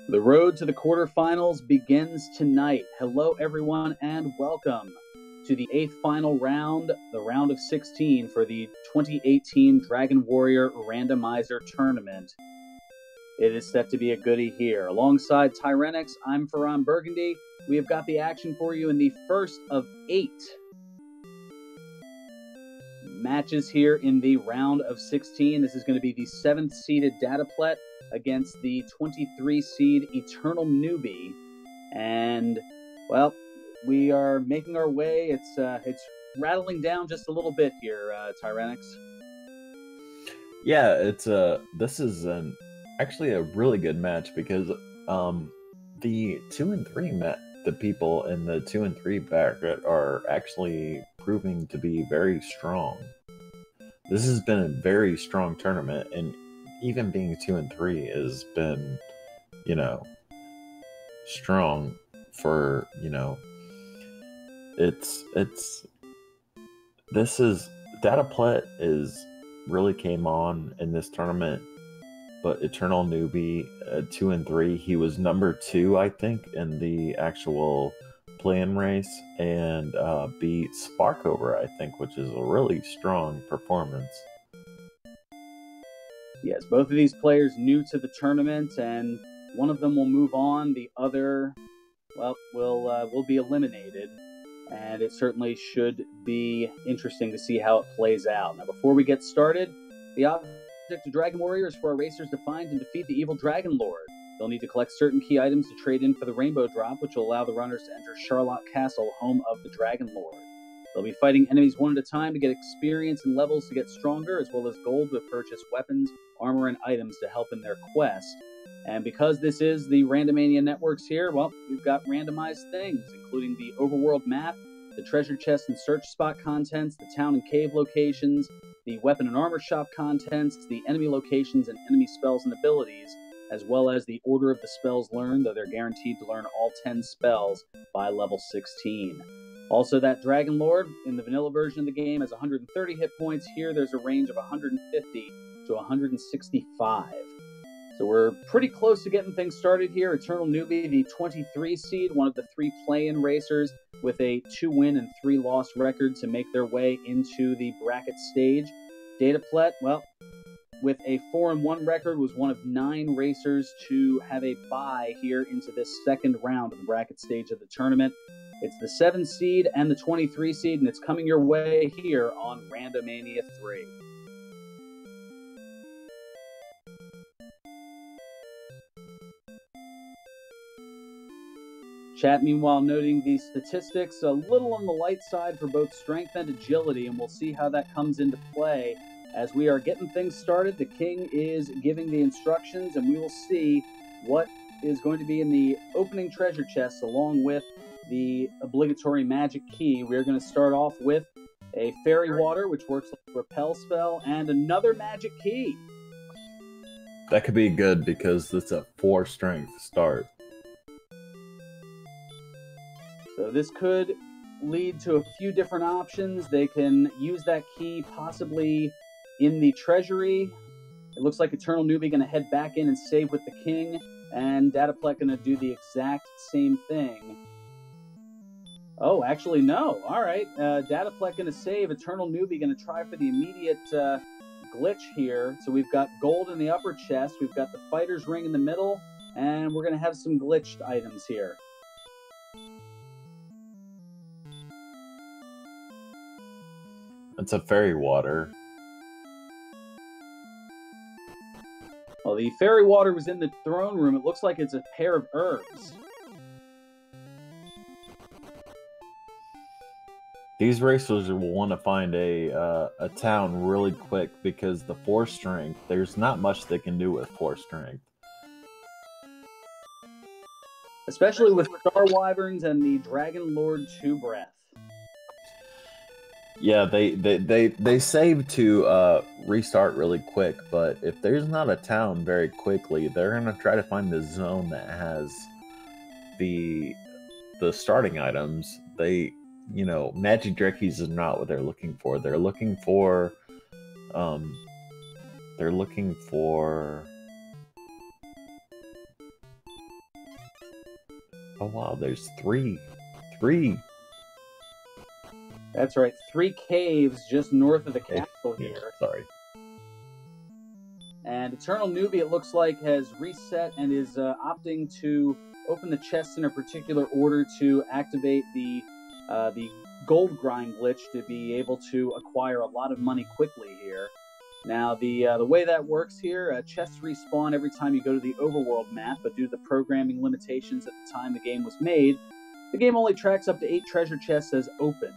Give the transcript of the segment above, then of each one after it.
The road to the quarterfinals begins tonight. Hello, everyone, and welcome to the 8th final round, the round of 16 for the 2018 Dragon Warrior Randomizer Tournament. It is set to be a goodie here. Alongside Tyranix, I'm Ferran Burgundy. We have got the action for you in the first of 8 matches here in the round of 16. This is going to be the 7th seeded dataplet against the 23 seed Eternal Newbie. And, well, we are making our way. It's rattling down just a little bit here, Tyranix. Yeah, this is actually a really good match because the 2 and 3 the people in the 2 and 3 bracket are actually proving to be very strong. This has been a very strong tournament, and even being 2 and 3 has been, strong for, dataplet really came on in this tournament, but Eternal Newbie, 2 and 3, he was number 2, I think, in the actual play-in race, and beat Sparkover, I think, which is a really strong performance. Yes, both of these players new to the tournament, and one of them will move on. The other, well, will be eliminated, and it certainly should be interesting to see how it plays out. Now, before we get started, the object of Dragon Warrior is for our racers to find and defeat the evil Dragon Lord. They'll need to collect certain key items to trade in for the Rainbow Drop, which will allow the runners to enter Charlotte Castle, home of the Dragon Lord. They'll be fighting enemies one at a time to get experience and levels to get stronger, as well as gold to purchase weapons, armor, and items to help in their quest. And because this is the Randomania Networks here, well, we've got randomized things, including the overworld map, the treasure chest and search spot contents, the town and cave locations, the weapon and armor shop contents, the enemy locations and enemy spells and abilities, as well as the order of the spells learned, though they're guaranteed to learn all 10 spells by level 16. Also, that Dragon Lord in the vanilla version of the game has 130 hit points. Here, there's a range of 150 to 165. So we're pretty close to getting things started here. Eternal Newbie, the 23 seed, one of the 3 play-in racers with a 2-win and 3-loss record to make their way into the bracket stage. Dataplet, well, with a 4-1 record, was one of 9 racers to have a bye here into this second round of the bracket stage of the tournament. It's the 7 seed and the 23 seed, and it's coming your way here on Randomania 3. Chat, meanwhile, noting the statistics a little on the light side for both strength and agility, and we'll see how that comes into play. As we are getting things started, the king is giving the instructions, and we will see what is going to be in the opening treasure chest along with the obligatory magic key. We're going to start off with a fairy water, which works like a repel spell, and another magic key. That could be good because it's a 4 strength start. So this could lead to a few different options. They can use that key possibly in the treasury. It looks like Eternal Newbie going to head back in and save with the king, and Dataplet going to do the exact same thing. Oh, actually, no. All right. Dataplet going to save. Eternal Newbie going to try for the immediate glitch here. So we've got gold in the upper chest. We've got the fighter's ring in the middle, and we're going to have some glitched items here. It's a fairy water. Well, the fairy water was in the throne room. It looks like it's a pair of herbs. These racers will want to find a town really quick because the 4 strength, there's not much they can do with 4 strength. Especially with Star Wyverns and the Dragon Lord 2 Breath. Yeah, they save to restart really quick, but if there's not a town very quickly, they're gonna try to find the zone that has the starting items. Magic Dreckies is not what they're looking for. They're looking for Oh wow, there's three. That's right, 3 caves just north of the castle Yeah, here. sorry. And Eternal Newbie, it looks like, has reset and is opting to open the chests in a particular order to activate the gold grind glitch to be able to acquire a lot of money quickly here. Now, the way that works here, chests respawn every time you go to the overworld map, but due to the programming limitations at the time the game was made, the game only tracks up to 8 treasure chests as open.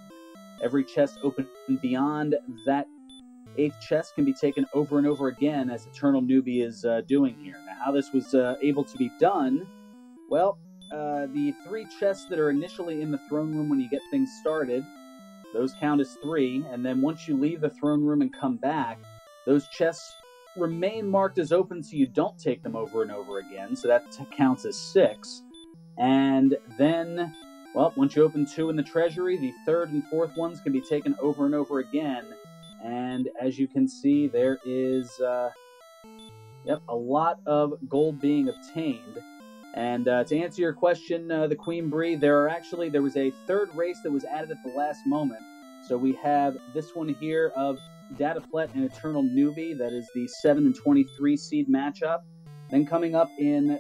Every chest open beyond that 8th chest can be taken over and over again, as Eternal Newbie is doing here. Now, how this was able to be done, well, the 3 chests that are initially in the throne room when you get things started, those count as 3, and then once you leave the throne room and come back, those chests remain marked as open so you don't take them over and over again, so that counts as 6. And then, well, once you open 2 in the treasury, the 3rd and 4th ones can be taken over and over again. And as you can see, there is a lot of gold being obtained. And to answer your question, the Queen Bree, there was a 3rd race that was added at the last moment. So we have this one here of dataplet and Eternal Newbie. That is the 7 and 23 seed matchup. Then coming up in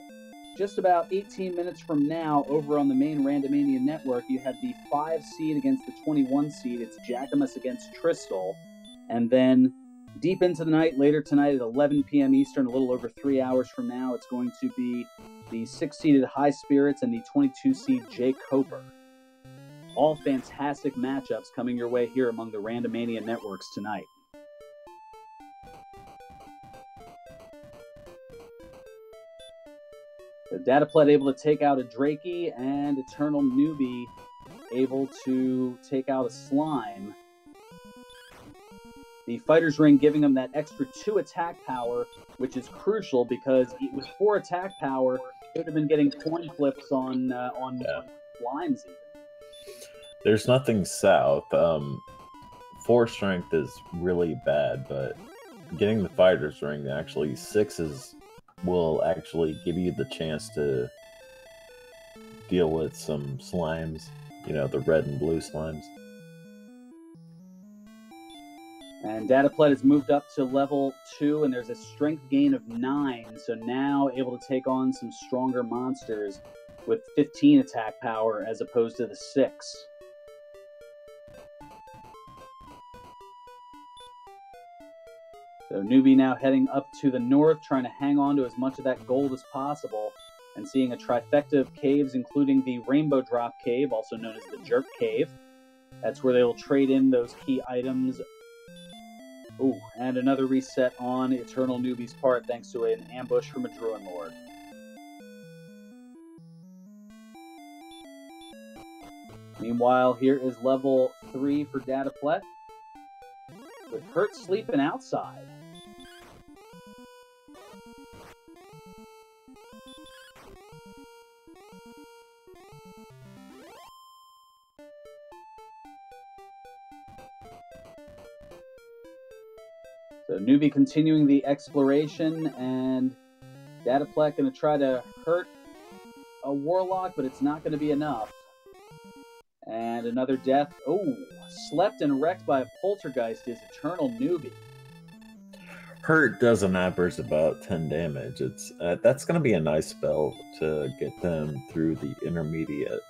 just about 18 minutes from now, over on the main Randomania network, you have the 5 seed against the 21 seed. It's Jackamus against Tristal. And then deep into the night, later tonight at 11 p.m. Eastern, a little over 3 hours from now, it's going to be the 6-seeded High Spirits and the 22-seed Jay Coper. All fantastic matchups coming your way here among the Randomania networks tonight. The dataplet able to take out a Drakey, and Eternal Newbie able to take out a Slime. The Fighter's Ring giving him that extra 2 attack power, which is crucial because with 4 attack power, he would have been getting coin flips on Slimes even. There's nothing south. 4 strength is really bad, but getting the Fighter's Ring, actually 6s will actually give you the chance to deal with some slimes, the red and blue slimes. And dataplet has moved up to level 2, and there's a strength gain of 9, so now able to take on some stronger monsters with 15 attack power as opposed to the 6. So Newbie now heading up to the north, trying to hang on to as much of that gold as possible, and seeing a trifecta of caves, including the Rainbow Drop Cave, also known as the Jerk Cave. That's where they will trade in those key items. Ooh, and another reset on Eternal Newbie's part thanks to an ambush from a Druid Lord. Meanwhile, here is level 3 for dataplet, with Hurt sleeping outside. So Newbie continuing the exploration, and dataplet going to try to hurt a Warlock, but it's not going to be enough. And another death. Oh, slept and wrecked by a Poltergeist is Eternal Newbie. Hurt does an average about 10 damage. It's that's going to be a nice spell to get them through the intermediate.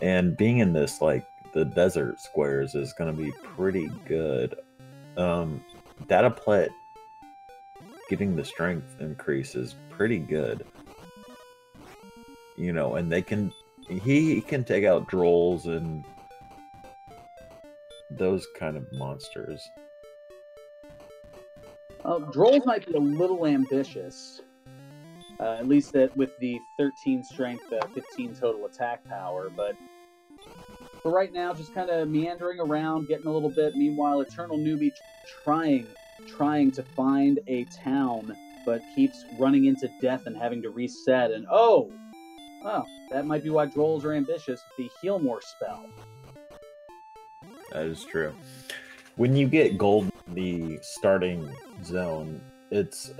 And being in this, the desert squares is going to be pretty good. Dataplet getting the strength increase is pretty good. And he can take out Drolls and those kind of monsters. Drolls might be a little ambitious, at least with the 13 strength, 15 total attack power, but for right now, just kind of meandering around, getting a little bit. Meanwhile, Eternal Newbie trying to find a town, but keeps running into death and having to reset. And oh, that might be why Drolls are ambitious with the Heal More spell. That is true. When you get gold in the starting zone, it's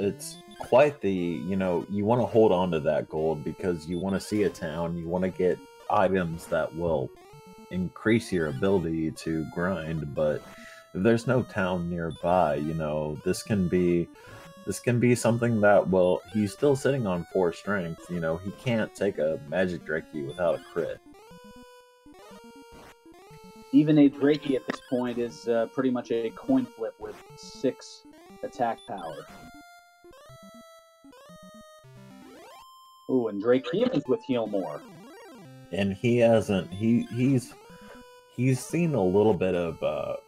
quite the, you know, you want to hold on to that gold because you want to see a town, you want to get items that will increase your ability to grind, but if there's no town nearby, you know, this can be something that, well, he's still sitting on 4 strength, you know, he can't take a magic Drakey without a crit. Even a Drakey at this point is pretty much a coin flip with 6 attack power. Ooh, and Drakean is with Heal More. And he hasn't, he's seen a little bit of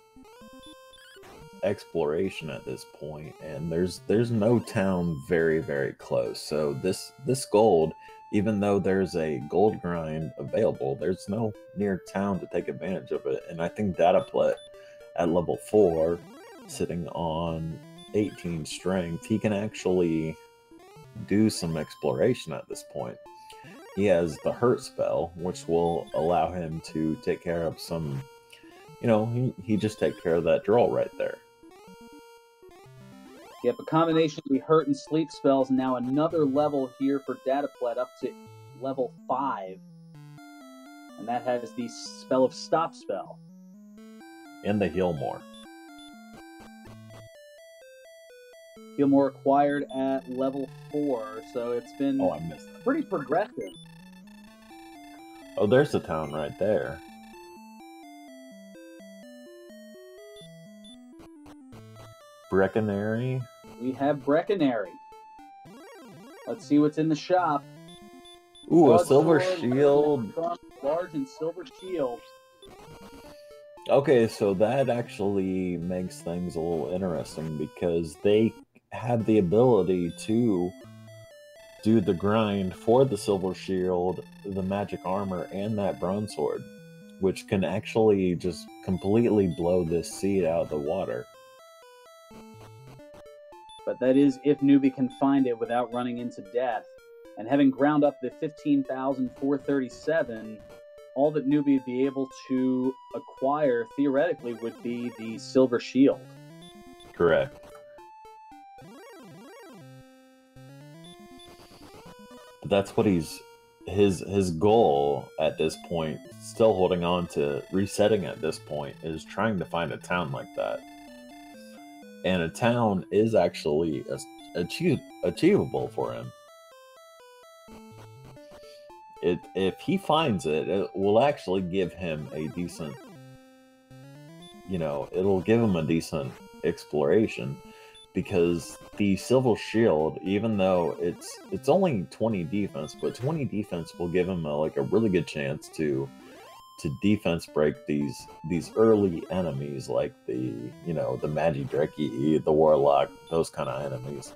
exploration at this point, and there's no town very, very close. So this gold, even though there's a gold grind available, there's no near town to take advantage of it. And I think dataplet at level 4, sitting on 18 strength, he can actually do some exploration at this point. He has the hurt spell, which will allow him to take care of some, you know, he just take care of that draw right there. Yep, a combination of the hurt and sleep spells, and now another level here for dataplet up to level 5. And that has the spell of stop spell. And the heal more. Heal more acquired at level 4, so it's been I missed that. Pretty progressive. Oh, there's the town right there. Breckenary. We have Breckenary. Let's see what's in the shop. Ooh, Blood a silver sword, shield. Large and silver shield. Okay, so that actually makes things a little interesting because they have the ability to do the grind for the silver shield, the magic armor, and that bronze sword, which can actually just completely blow this seed out of the water. But that is if Newbie can find it without running into death. And having ground up the 15,437, all that Newbie would be able to acquire, theoretically, would be the silver shield. Correct. But that's what his goal at this point, still holding on to resetting at this point, is trying to find a town like that. And a town is actually achievable for him. If he finds it, it will actually give him a decent, you know, it'll give him a decent exploration, because the silver shield, even though it's only 20 defense, but 20 defense will give him a really good chance to defense break these early enemies, like the Magi Drakey, the Warlock, those kind of enemies.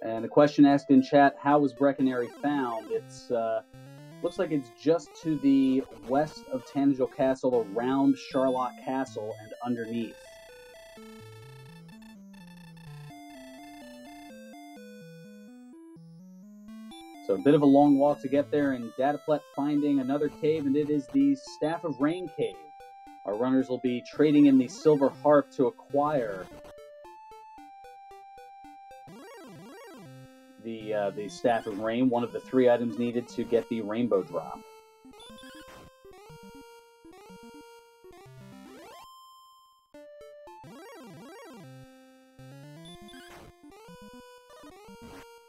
And the question asked in chat, how was Breckenary found? It's looks like it's just to the west of Tangel Castle, around Charlotte Castle, and underneath. So a bit of a long walk to get there, and dataplet finding another cave, and it is the Staff of Rain cave. Our runners will be trading in the Silver Harp to acquire the Staff of Rain, one of the 3 items needed to get the Rainbow Drop.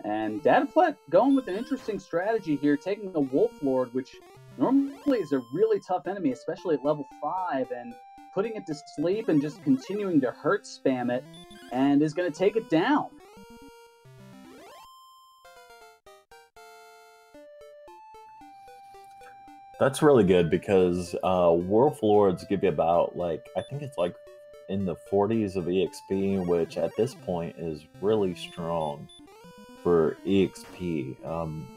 And dataplet going with an interesting strategy here, taking the Wolf Lord, which normally is a really tough enemy, especially at level 5, and putting it to sleep and just continuing to hurt spam it, and is going to take it down. That's really good, because Wolf Lords give you about, I think it's in the 40s of EXP, which at this point is really strong for EXP.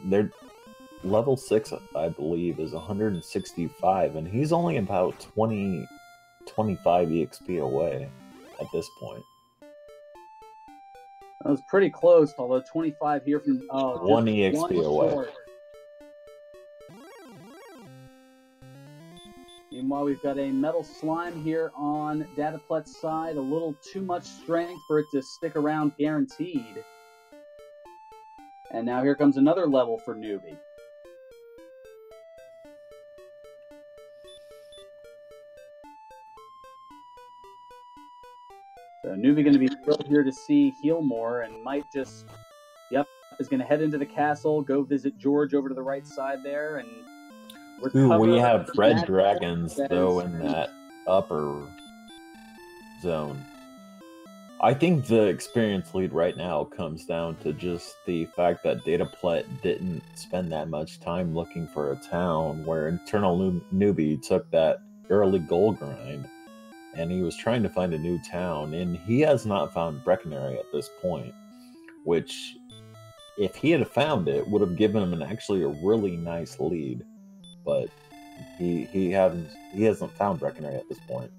They're level 6, I believe, is 165, and he's only about 25 EXP away at this point. That was pretty close, although 25 here from 1 EXP away. Short. Meanwhile, we've got a metal slime here on Dataplet's side. A little too much strength for it to stick around guaranteed. And now here comes another level for Newbie. So Newbie going to be thrilled here to see heal more and might just, is going to head into the castle, go visit George over to the right side there, and Ooh, we have red dragons, though, in that upper zone. I think the experience lead right now comes down to just the fact that dataplet didn't spend that much time looking for a town, where Eternal Newbie took that early gold grind, and he was trying to find a new town, and he has not found Breckenary at this point, which, if he had found it, would have given him actually a really nice lead. But he hasn't found Breckenary at this point.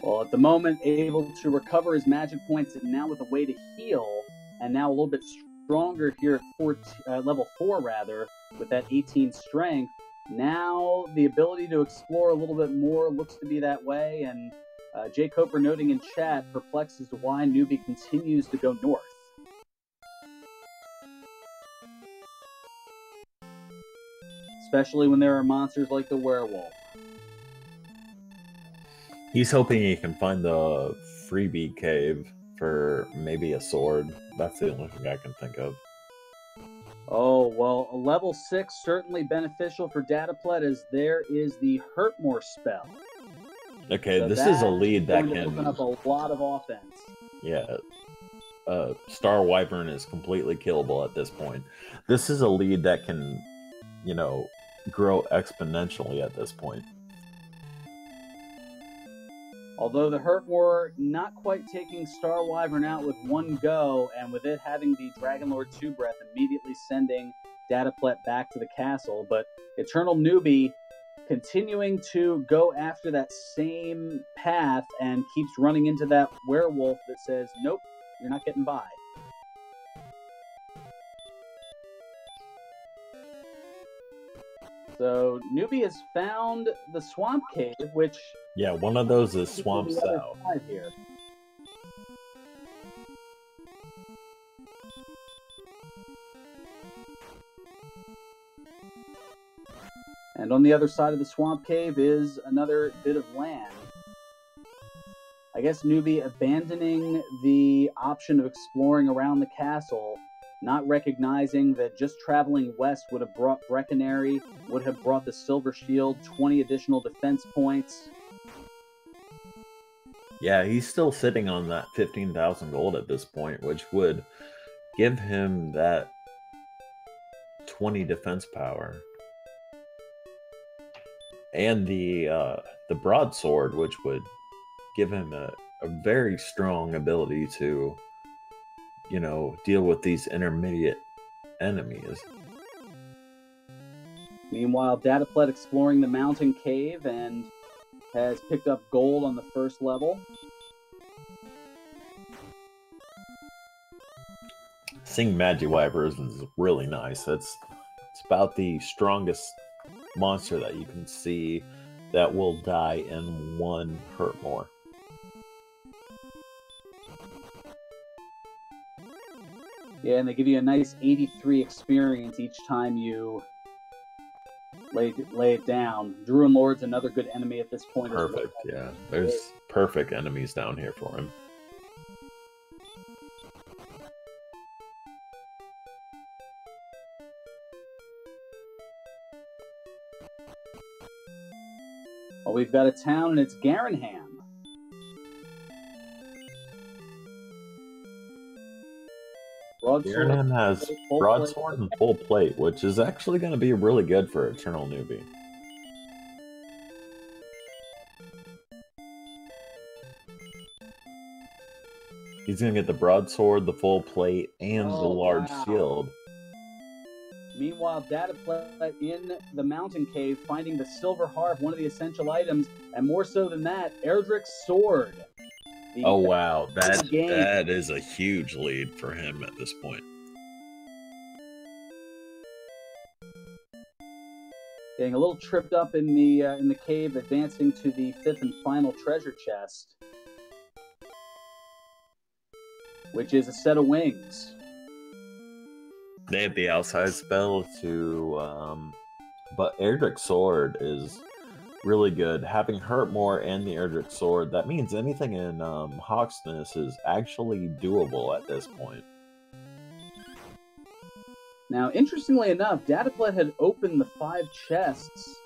Well, at the moment, able to recover his magic points, and now with a way to heal, and now a little bit stronger here at level 4, rather, with that 18 strength. Now the ability to explore a little bit more looks to be that way, and Jay Coper noting in chat, perplexed as to why Newbie continues to go north. Especially when there are monsters like the werewolf. He's hoping he can find the freebie cave for maybe a sword. That's the only thing I can think of. Oh, well, a level 6 certainly beneficial for Dataplet, as there is the Hurt More spell. Okay, so this is a lead that can open up a lot of offense. Yeah. Star Wyvern is completely killable at this point. This is a lead that can, grow exponentially at this point. Although the Hurt More not quite taking Star Wyvern out with one go, and with it having the Dragonlord 2 Breath immediately sending Dataplet back to the castle, but Eternal Newbie continuing to go after that same path and keeps running into that werewolf that says, nope, you're not getting by. So Newbie has found the Swamp Cave, which... Yeah, one of those is Swamp South. Here. And on the other side of the Swamp Cave is another bit of land. I guess Newbie abandoning the option of exploring around the castle, not recognizing that just traveling west would have brought Breckenary, would have brought the Silver Shield, 20 additional defense points. Yeah, he's still sitting on that 15,000 gold at this point, which would give him that 20 defense power. And the broadsword, which would give him a very strong ability to, deal with these intermediate enemies. Meanwhile, Dataplet exploring the mountain cave and has picked up gold on the first level. Seeing Magiwyvers is really nice. It's about the strongest monster that you can see that will die in one Hurt More. Yeah, and they give you a nice 83 experience each time you lay it down. Druid Lord's another good enemy at this point. Perfect, yeah. There's perfect enemies down here for him. Well, we've got a town, and it's Garenham. Garenham has broadsword and full plate, which is actually going to be really good for Eternal Newbie. He's going to get the broadsword, the full plate, and the large shield. Meanwhile, Dataplet in the mountain cave, finding the silver harp, one of the essential items, and more so than that, Erdrick's sword. Oh wow, that is a huge lead for him at this point. Getting a little tripped up in the cave, advancing to the 5th and final treasure chest, which is a set of wings. They have the outside spell to, but Erdrick's sword is really good. Having Hurt More and the Erdrick sword, that means anything in Hawksness is actually doable at this point. Now, interestingly enough, dataplet had opened the 5 chests.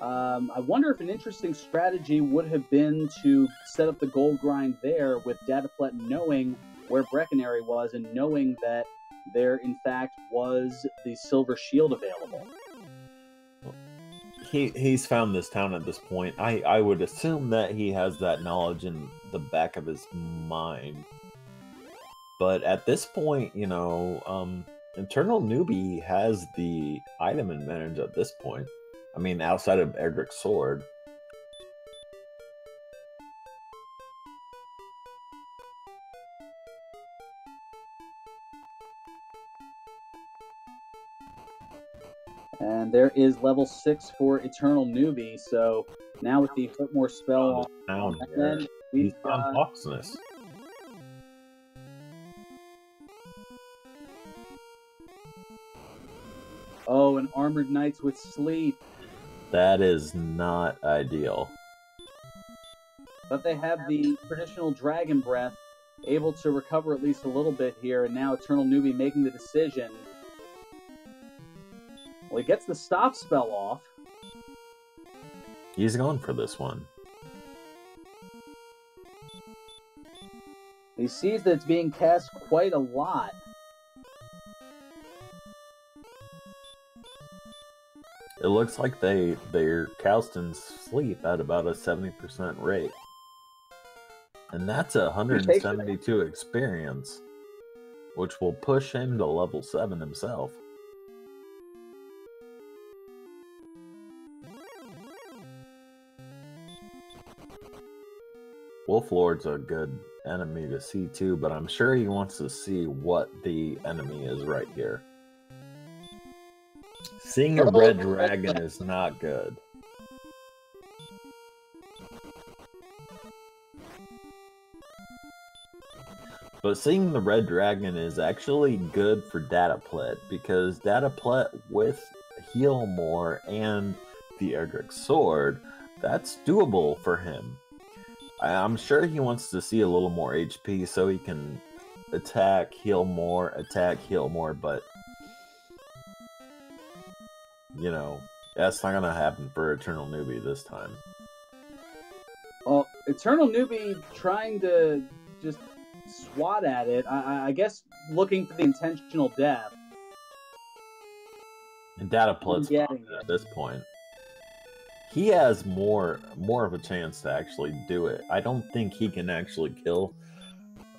I wonder if an interesting strategy would have been to set up the gold grind there with dataplet knowing where Breckenary was and knowing that there, in fact, was the silver shield available. He's found this town at this point. I would assume that he has that knowledge in the back of his mind. But at this point, you know, Eternal Newbie has the item advantage at this point. I mean, outside of Erdrick's sword. And there is level 6 for Eternal Newbie, so now with the Hurt More spell on here, he's on Hawksness. Oh, and Armored Knights with Sleep. That is not ideal. But they have the traditional Dragon Breath, able to recover at least a little bit here, and now Eternal Newbie making the decision. Well, he gets the stop spell off. He's gone for this one. He sees that it's being cast quite a lot. It looks like they're casting Sleep at about a 70% rate. And that's 172 experience, which will push him to level 7 himself. Wolflord's a good enemy to see too, but I'm sure he wants to see what the enemy is right here. Seeing a red dragon is not good. But seeing the red dragon is actually good for dataplet, because dataplet with Heal More and the Erdrick sword, that's doable for him. I'm sure he wants to see a little more HP so he can attack, heal more, but you know, that's not gonna happen for Eternal Newbie this time. Well, Eternal Newbie trying to just swat at it, I guess looking for the intentional death. And dataplet's at this point. He has more of a chance to actually do it. I don't think he can actually kill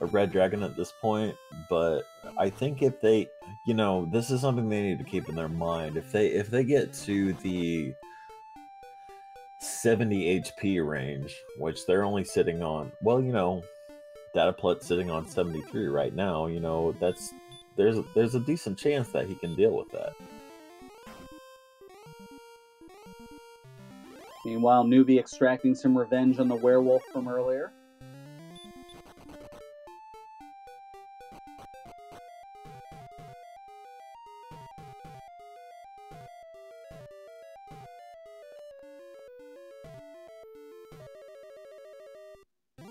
a red dragon at this point, but I think if they, you know, this is something they need to keep in their mind. If they get to the 70 HP range, which they're only sitting on, well, you know, dataplet's sitting on 73 right now, you know, there's a decent chance that he can deal with that. Meanwhile, Newbie extracting some revenge on the werewolf from earlier.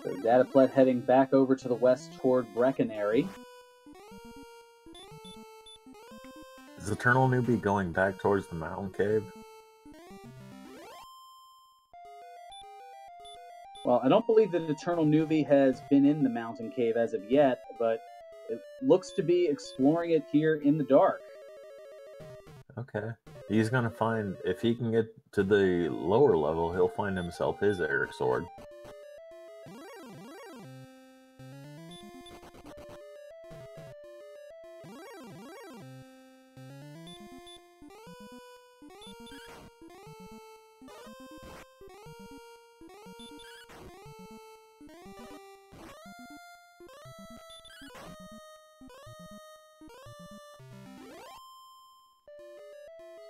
So dataplet heading back over to the west toward Breckenary. Is Eternal Newbie going back towards the mountain cave? Well, I don't believe that Eternal Newbie has been in the mountain cave as of yet, but it looks to be exploring it here in the dark. Okay. He's gonna find, if he can get to the lower level, he'll find himself his Erdrick sword.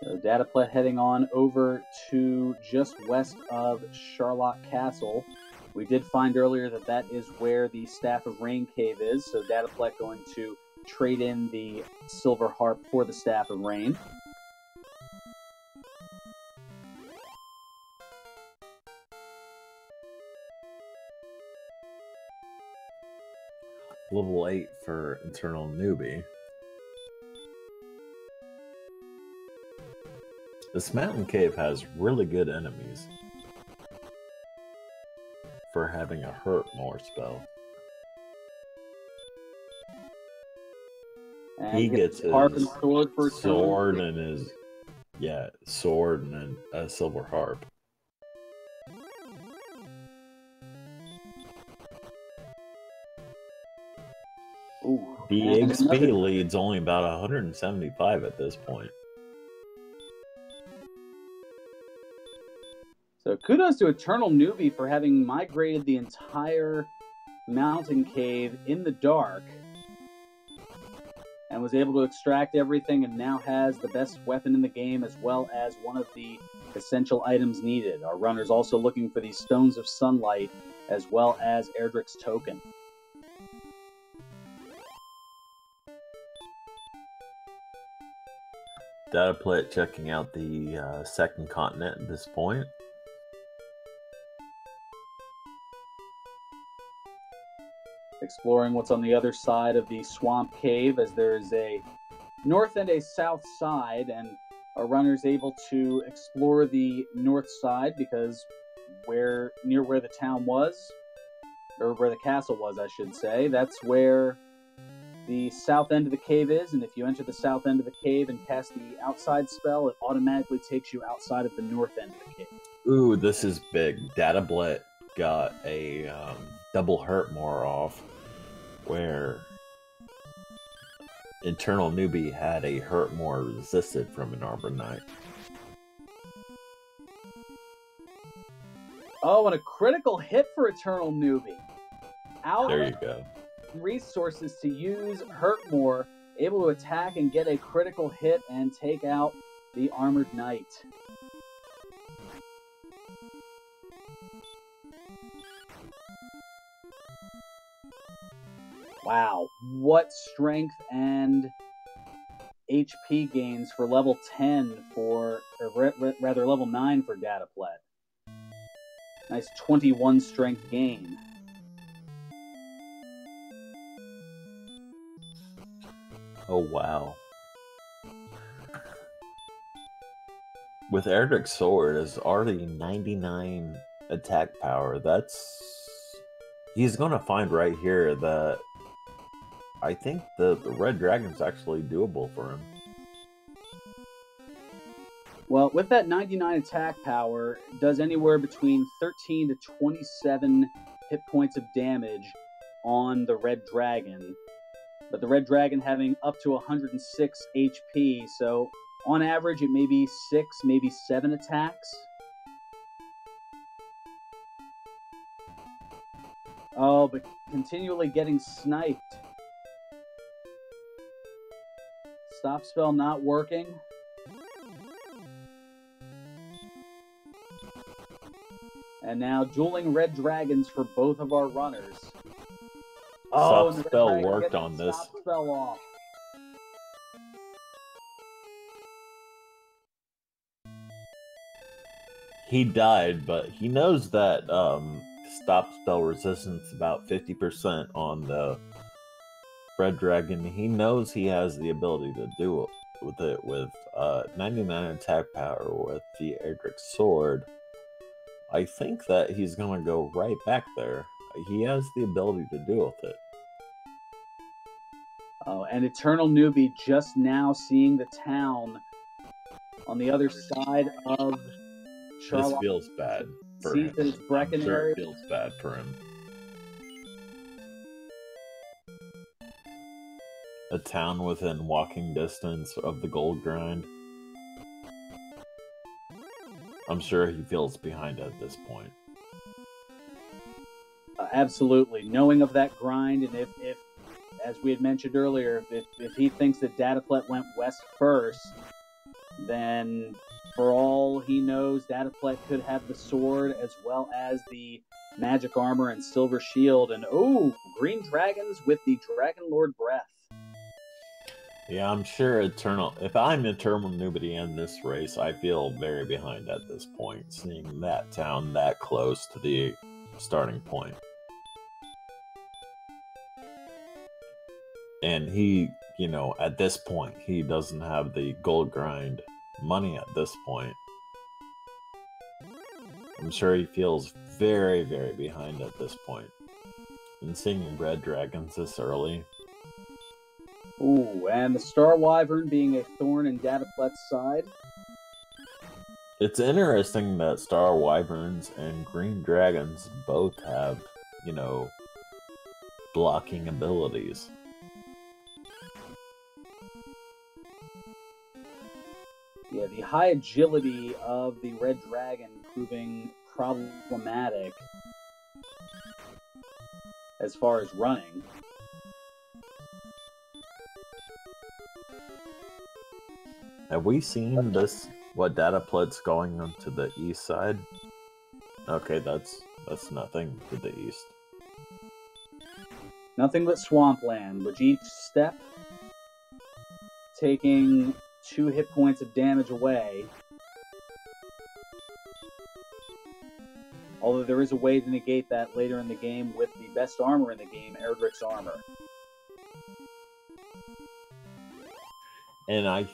So dataplet heading on over to just west of Charlotte Castle. We did find earlier that that is where the Staff of Rain cave is, so dataplet going to trade in the Silver Harp for the Staff of Rain. Level 8 for Eternal Newbie. This mountain cave has really good enemies for having a hurt more spell. And he gets his harp and sword for sword and his sword and a silver harp. Ooh. The XP lead's only about 175 at this point. So kudos to Eternal Newbie for having migrated the entire mountain cave in the dark and was able to extract everything and now has the best weapon in the game as well as one of the essential items needed. Our runner's also looking for these Stones of Sunlight as well as Erdrick's Token. Dataplet checking out the second continent at this point. Exploring what's on the other side of the swamp cave, as there is a north and a south side, and our runner's able to explore the north side because near where the town was, or where the castle was, I should say, that's where the south end of the cave is, and if you enter the south end of the cave and cast the outside spell, it automatically takes you outside of the north end of the cave. Ooh, this is big. Dataplet got a double hurt more off, where Eternal Newbie had a hurt more resisted from an Arbor Knight. Oh, and a critical hit for Eternal Newbie. There you go. Resources to use hurt more, able to attack and get a critical hit and take out the Armored Knight. Wow, what strength and HP gains for level 10 or rather level 9 for Dataplet. Nice 21 strength gain. Oh, wow. With Erdrick's sword, it's already 99 attack power. He's going to find right here that I think the red dragon's actually doable for him. Well, with that 99 attack power, it does anywhere between 13 to 27 hit points of damage on the red dragon. But the red dragon having up to 106 HP, so on average it may be 6, maybe 7 attacks. Oh, but continually getting sniped. Stop spell not working. And now dueling red dragons for both of our runners. Oh, Stop spell worked on this. Stop spell off. He died, but he knows that stop spell resistance is about 50% on the red dragon. He knows he has the ability to do it with 99 attack power with the Erdrick sword. I think that he's going to go right back there. He has the ability to deal with it. Oh, and Eternal Newbie just now seeing the town on the other side of Charlotte. This feels bad for him. I'm sure it feels bad for him. A town within walking distance of the gold grind. I'm sure he feels behind at this point. Absolutely. Knowing of that grind, and if as we had mentioned earlier, if he thinks that Dataplet went west first, then for all he knows, dataplet could have the sword as well as the magic armor and silver shield. And oh, green dragons with the Dragon Lord breath. Yeah, I'm sure if I'm Eternal Newbie in this race, I feel very behind at this point, seeing that town that close to the starting point. And he, at this point, he doesn't have the gold grind money at this point. I'm sure he feels very, very behind at this point. And seeing red dragons this early. Ooh, and the Star Wyvern being a thorn in dataplet's side. It's interesting that Star Wyverns and Green Dragons both have, blocking abilities. Yeah, the high agility of the red dragon proving problematic as far as running. Have we seen this? What dataplet's going on to the east side? Okay, that's nothing to the east. Nothing but swampland, with each step taking 2 hit points of damage away. Although there is a way to negate that later in the game with the best armor in the game, Erdrick's armor. And I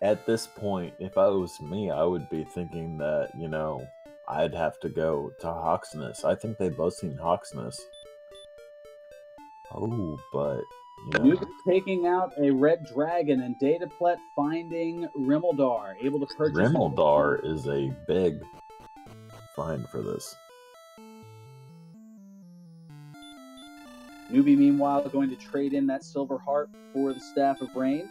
at this point, if it was me, I would be thinking that, I'd have to go to Hawksness. I think they both seen Hawksness. Oh, but, Newbie taking out a red dragon, and dataplet finding Rimmeldar, able to purchase... Rimmeldar is a big find for this. Newbie, meanwhile, going to trade in that silver heart for the Staff of Rain.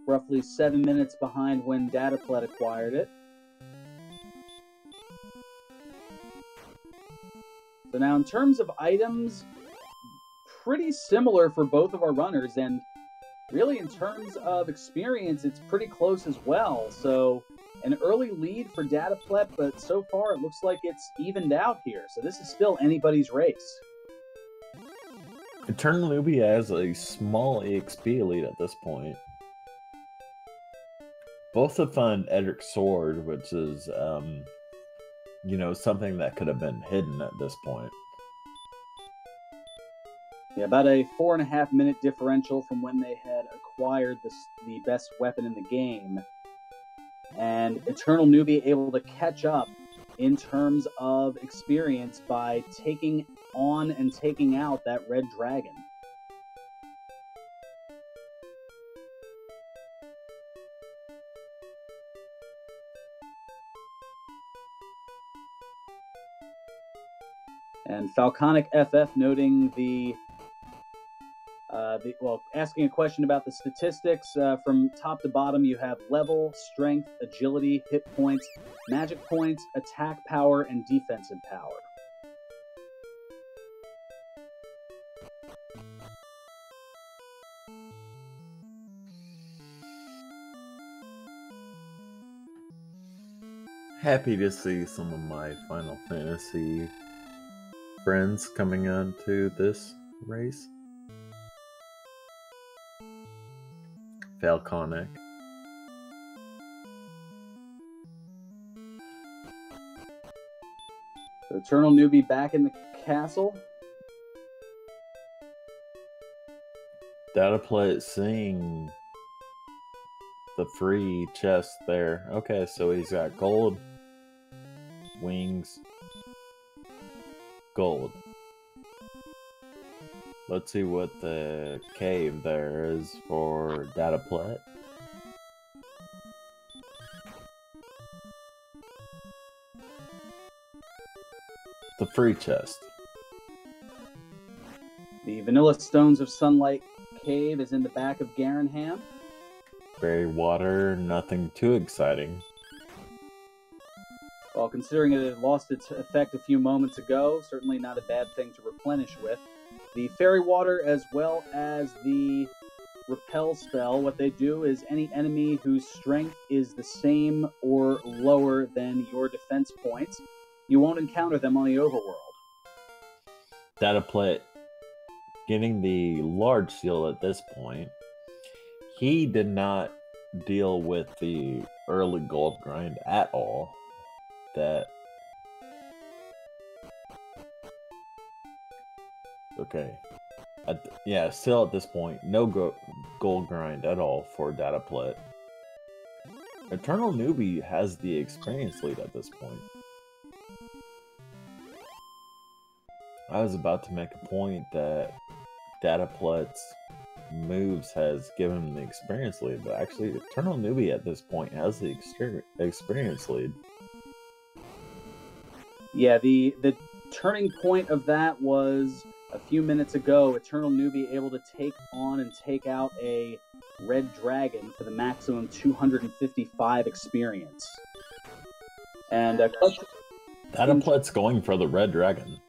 Roughly 7 minutes behind when dataplet acquired it. So now in terms of items, pretty similar for both of our runners, and really in terms of experience, it's pretty close as well. So an early lead for dataplet, but so far it looks like it's evened out here. So this is still anybody's race. Eternal Newbie has a small EXP lead at this point. Both have found Edric's sword, which is, something that could have been hidden at this point. Yeah, about a 4.5 minute differential from when they had acquired the best weapon in the game. And Eternal Newbie able to catch up in terms of experience by taking on and taking out that red dragon. And Falconic FF noting asking a question about the statistics. From top to bottom, you have level, strength, agility, hit points, magic points, attack power, and defensive power. Happy to see some of my Final Fantasy friends coming on to this race. Falconic. So Eternal Newbie back in the castle. Dataplet seeing the free chest there. Okay, so he's got gold, wings, gold. Let's see what the cave there is for dataplet. The free chest. The Vanilla Stones of Sunlight cave is in the back of Garenham. Berry water, nothing too exciting. Well, considering it had lost its effect a few moments ago, certainly not a bad thing to replenish with. the fairy water as well as the repel spell, what they do is any enemy whose strength is the same or lower than your defense points, you won't encounter them on the overworld. Dataplet getting the large seal at this point. He did not deal with the early gold grind at all. Okay. Still at this point, no gold grind at all for Dataplet. Eternal Newbie has the experience lead at this point. I was about to make a point that Dataplet's moves has given him the experience lead, but actually Eternal Newbie at this point has the experience lead. Yeah, the turning point of that was a few minutes ago. Eternal Newbie able to take on and take out a red dragon for the maximum 255 experience. And Dataplet's going for the red dragon.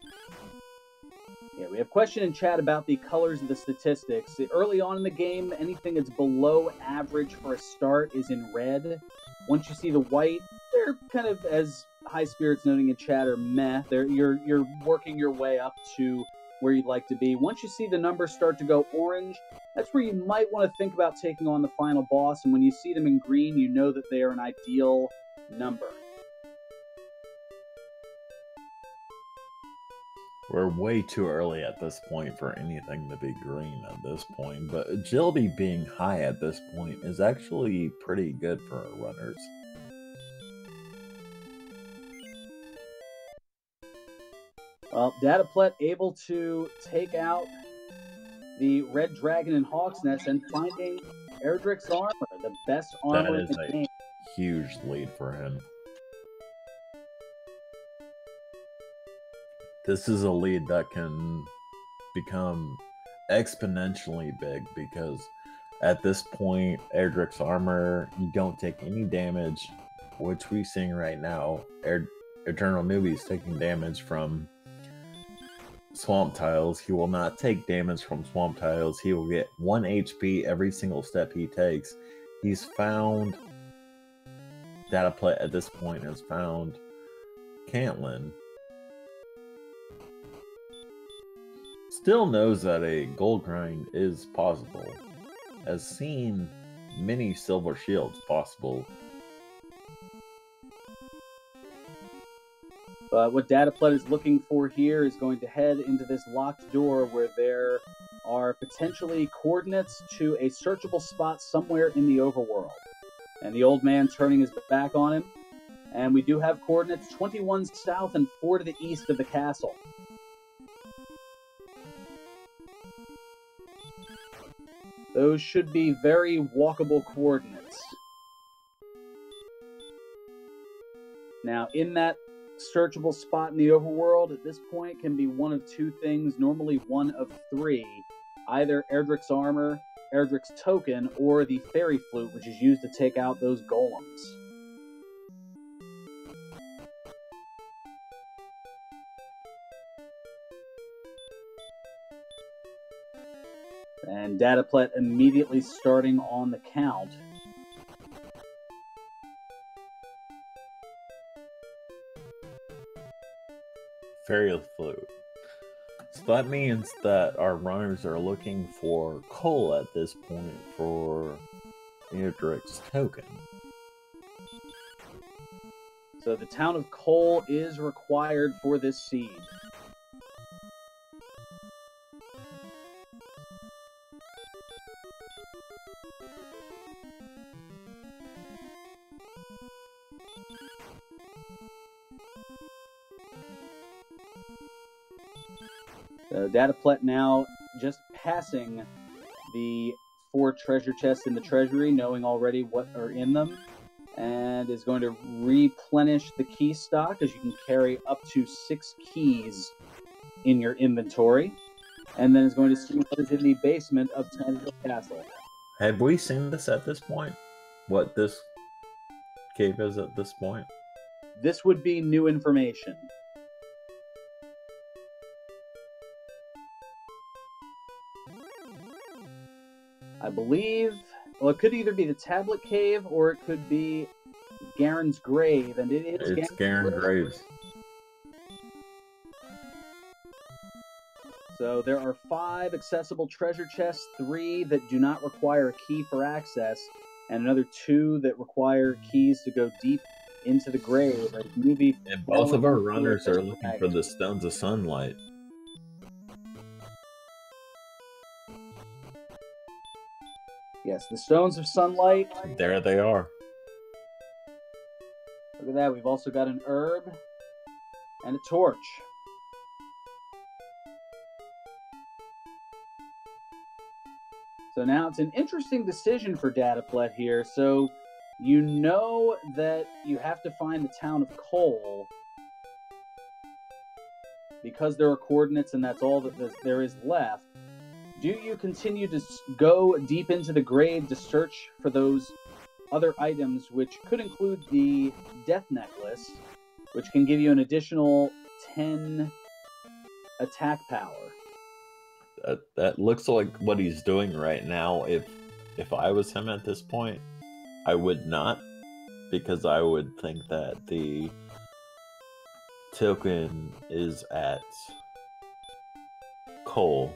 Yeah, we have a question in chat about the colors of the statistics. Early on in the game, anything that's below average for a start is in red. Once you see the white, they're kind of, as High Spirits noting in chat, are meh. You're working your way up to where you'd like to be. Once you see the numbers start to go orange, that's where you might want to think about taking on the final boss. And when you see them in green, you know that they are an ideal number. We're way too early at this point for anything to be green at this point, but agility being high at this point is actually pretty good for our runners. Well, Dataplet able to take out the Red Dragon in Hawk's Nest and finding Erdrick's armor, the best armor in the game. Huge lead for him. This is a lead that can become exponentially big because at this point, Erdrick's armor, you don't take any damage, which we're seeing right now. Eternal Newbie's taking damage from swamp tiles. He will not take damage from swamp tiles. He will get 1 HP every single step he takes. He's found Dataplet at this point has found Cantlin. Still knows that a gold grind is possible. Has seen many silver shields possible. But what Dataplet is looking for here is going to head into this locked door where there are potentially coordinates to a searchable spot somewhere in the overworld. And the old man turning his back on him. And we do have coordinates 21 south and 4 to the east of the castle. Those should be very walkable coordinates. Now, in that searchable spot in the overworld, at this point, can be one of two things, normally one of three. Either Erdrick's armor, Erdrick's token, or the fairy flute, which is used to take out those golems. And Dataplet immediately starting on the count. Fairy flute. So that means that our runners are looking for coal at this point for Erdrick's token. So the town of coal is required for this seed. Dataplet now just passing the 4 treasure chests in the treasury, knowing already what are in them, and is going to replenish the key stock, as you can carry up to 6 keys in your inventory, and then is going to see what is in the basement of Tangible Castle. Have we seen this at this point? What this cave is at this point? This would be new information. I believe, well, it could either be the Tablet Cave or it could be Garen's Grave, and it is It's Garen Graves. So there are 5 accessible treasure chests, 3 that do not require a key for access, and another 2 that require keys to go deep into the grave. And both of our runners are looking for the Stones of Sunlight. Yes, the Stones of Sunlight. There they are. Look at that. We've also got an herb and a torch. So now it's an interesting decision for dataplet here. So you know that you have to find the town of Cole because there are coordinates and that's all that there is left. Do you continue to go deep into the grave to search for those other items, which could include the Death Necklace, which can give you an additional 10 attack power? That looks like what he's doing right now. If I was him at this point, I would not, because I would think that the token is at Cole.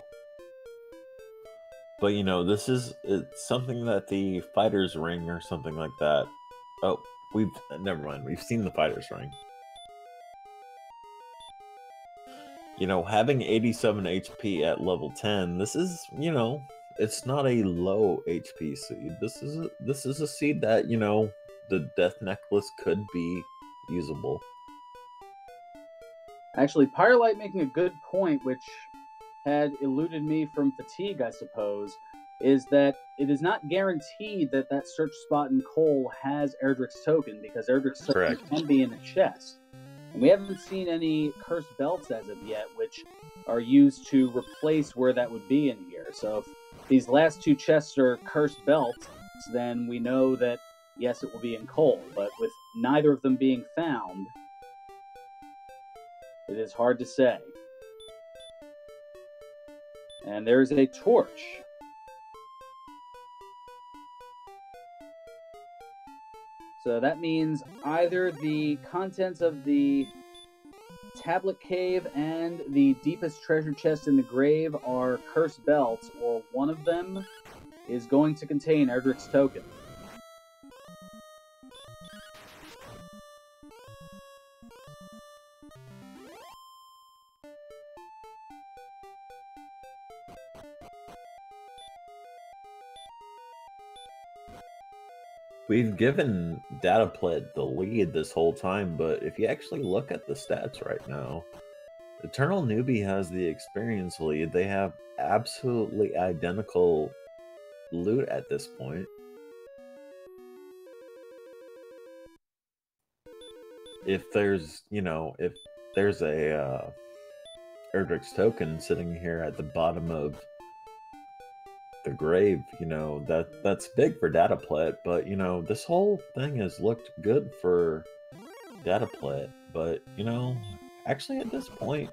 But it's something that the Fighter's Ring or something like that. Oh, never mind. We've seen the Fighter's Ring. Having 87 HP at level 10, this is, it's not a low HP seed. This is a seed that, the Death Necklace could be usable. Actually, Pyrelight making a good point, which had eluded me from fatigue, I suppose, is that it is not guaranteed that that search spot in Cole has Erdrick's token, because Erdrick's token can be in a chest. And we haven't seen any cursed belts as of yet, which are used to replace where that would be in here. So if these last 2 chests are cursed belts, then we know that, yes, it will be in Cole. But with neither of them being found, it is hard to say. And there is a torch. So that means either the contents of the Tablet Cave and the deepest treasure chest in the grave are cursed belts, or one of them is going to contain Erdrick's token. We've given dataplet the lead this whole time, but if you actually look at the stats right now, Eternal Newbie has the experience lead. They have absolutely identical loot at this point. If there's a Erdrick's token sitting here at the bottom of the grave, that's big for dataplet, but this whole thing has looked good for dataplet, but actually at this point,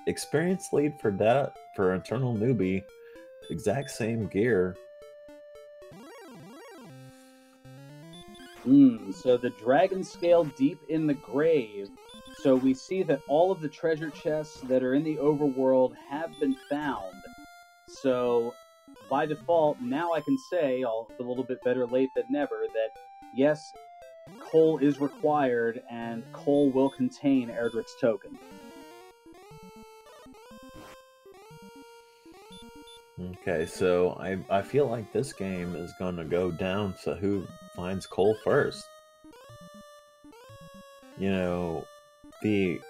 experience lead for Eternal Newbie, exact same gear. So the dragon scale deep in the grave. So we see that all of the treasure chests that are in the overworld have been found. So by default, now I can say, a little bit better late than never, that yes, Cole is required, and Cole will contain Erdrick's token. Okay, so I feel like this game is going to go down to who finds Cole first. The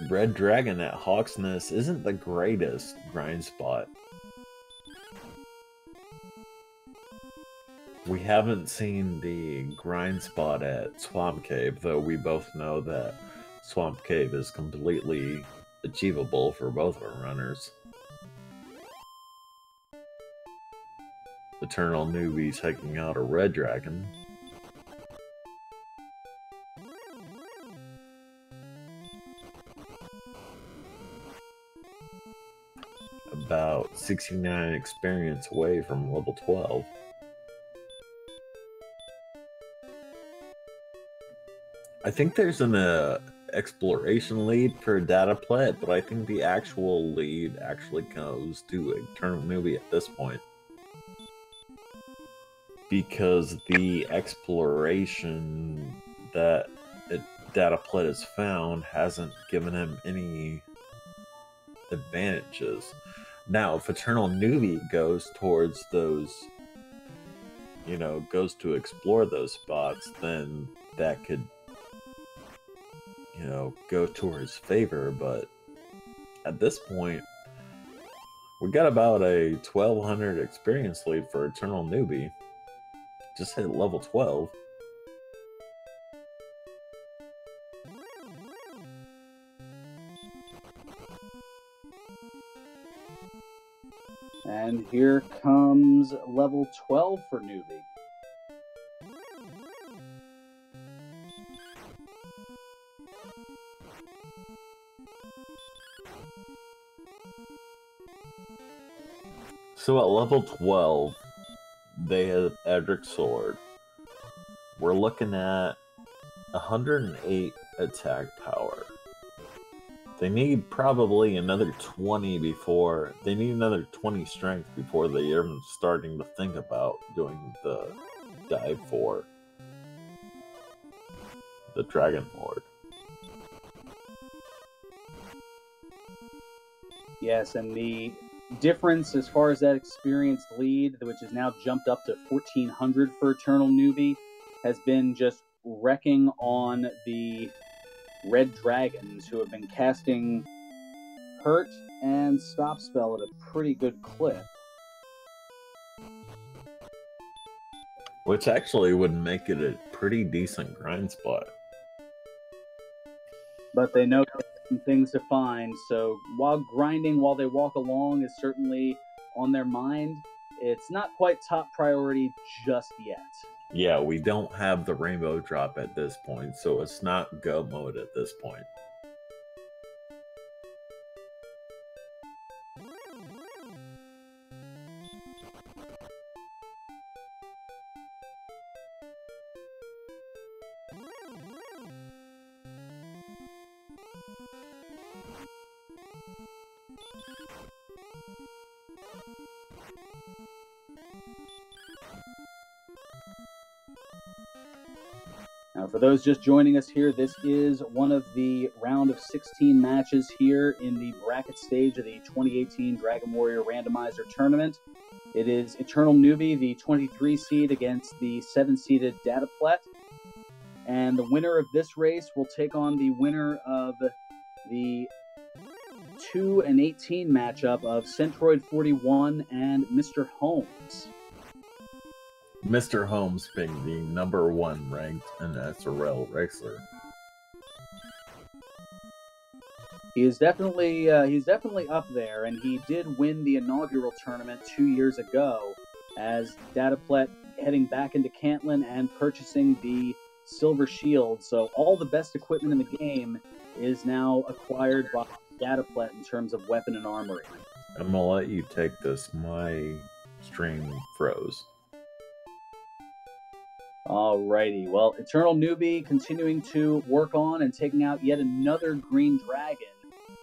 Red Dragon at Hawksness isn't the greatest grind spot. We haven't seen the grind spot at Swamp Cave, though we both know that Swamp Cave is completely achievable for both our runners. Eternal Newbie taking out a Red Dragon. about 69 experience away from level 12. I think there's an exploration lead for dataplet, but I think the actual lead actually goes to Eternal Newbie at this point. Because the exploration that dataplet has found hasn't given him any advantages. Now, if Eternal Newbie goes towards those, goes to explore those spots, then that could, go to his favor. But at this point, we got about a 1200 experience lead for Eternal Newbie. Just hit level 12. And here comes level 12 for Newbie. So at level 12, they have Edric's Sword. We're looking at 108 attack power. They need probably another 20 before... They need another 20 strength before they're even starting to think about doing the dive for the Dragon Lord. Yes, and the difference as far as that experienced lead, which has now jumped up to 1400 for Eternal Newbie, has been just wrecking on the red dragons, who have been casting hurt and stop spell at a pretty good clip. Which actually would make it a pretty decent grind spot. But they know some things to find, so while grinding while they walk along is certainly on their mind, it's not quite top priority just yet. Yeah, we don't have the rainbow drop at this point, so it's not go mode at this point. Now, for those just joining us here, this is one of the round of 16 matches here in the bracket stage of the 2018 Dragon Warrior Randomizer Tournament. It is Eternal Newbie, the 23 seed, against the 7-seeded Dataplet. And the winner of this race will take on the winner of the 2 and 18 matchup of Centroid 41 and Mr. Holmes. Mr. Holmes being the #1 ranked in SRL Racer. He's definitely up there, and he did win the inaugural tournament 2 years ago as Dataplet heading back into Cantlin and purchasing the Silver Shield. So all the best equipment in the game is now acquired by Dataplet in terms of weapon and armory. I'm gonna let you take this. My stream froze. Alrighty, well, Eternal Newbie continuing to work on and taking out yet another green dragon,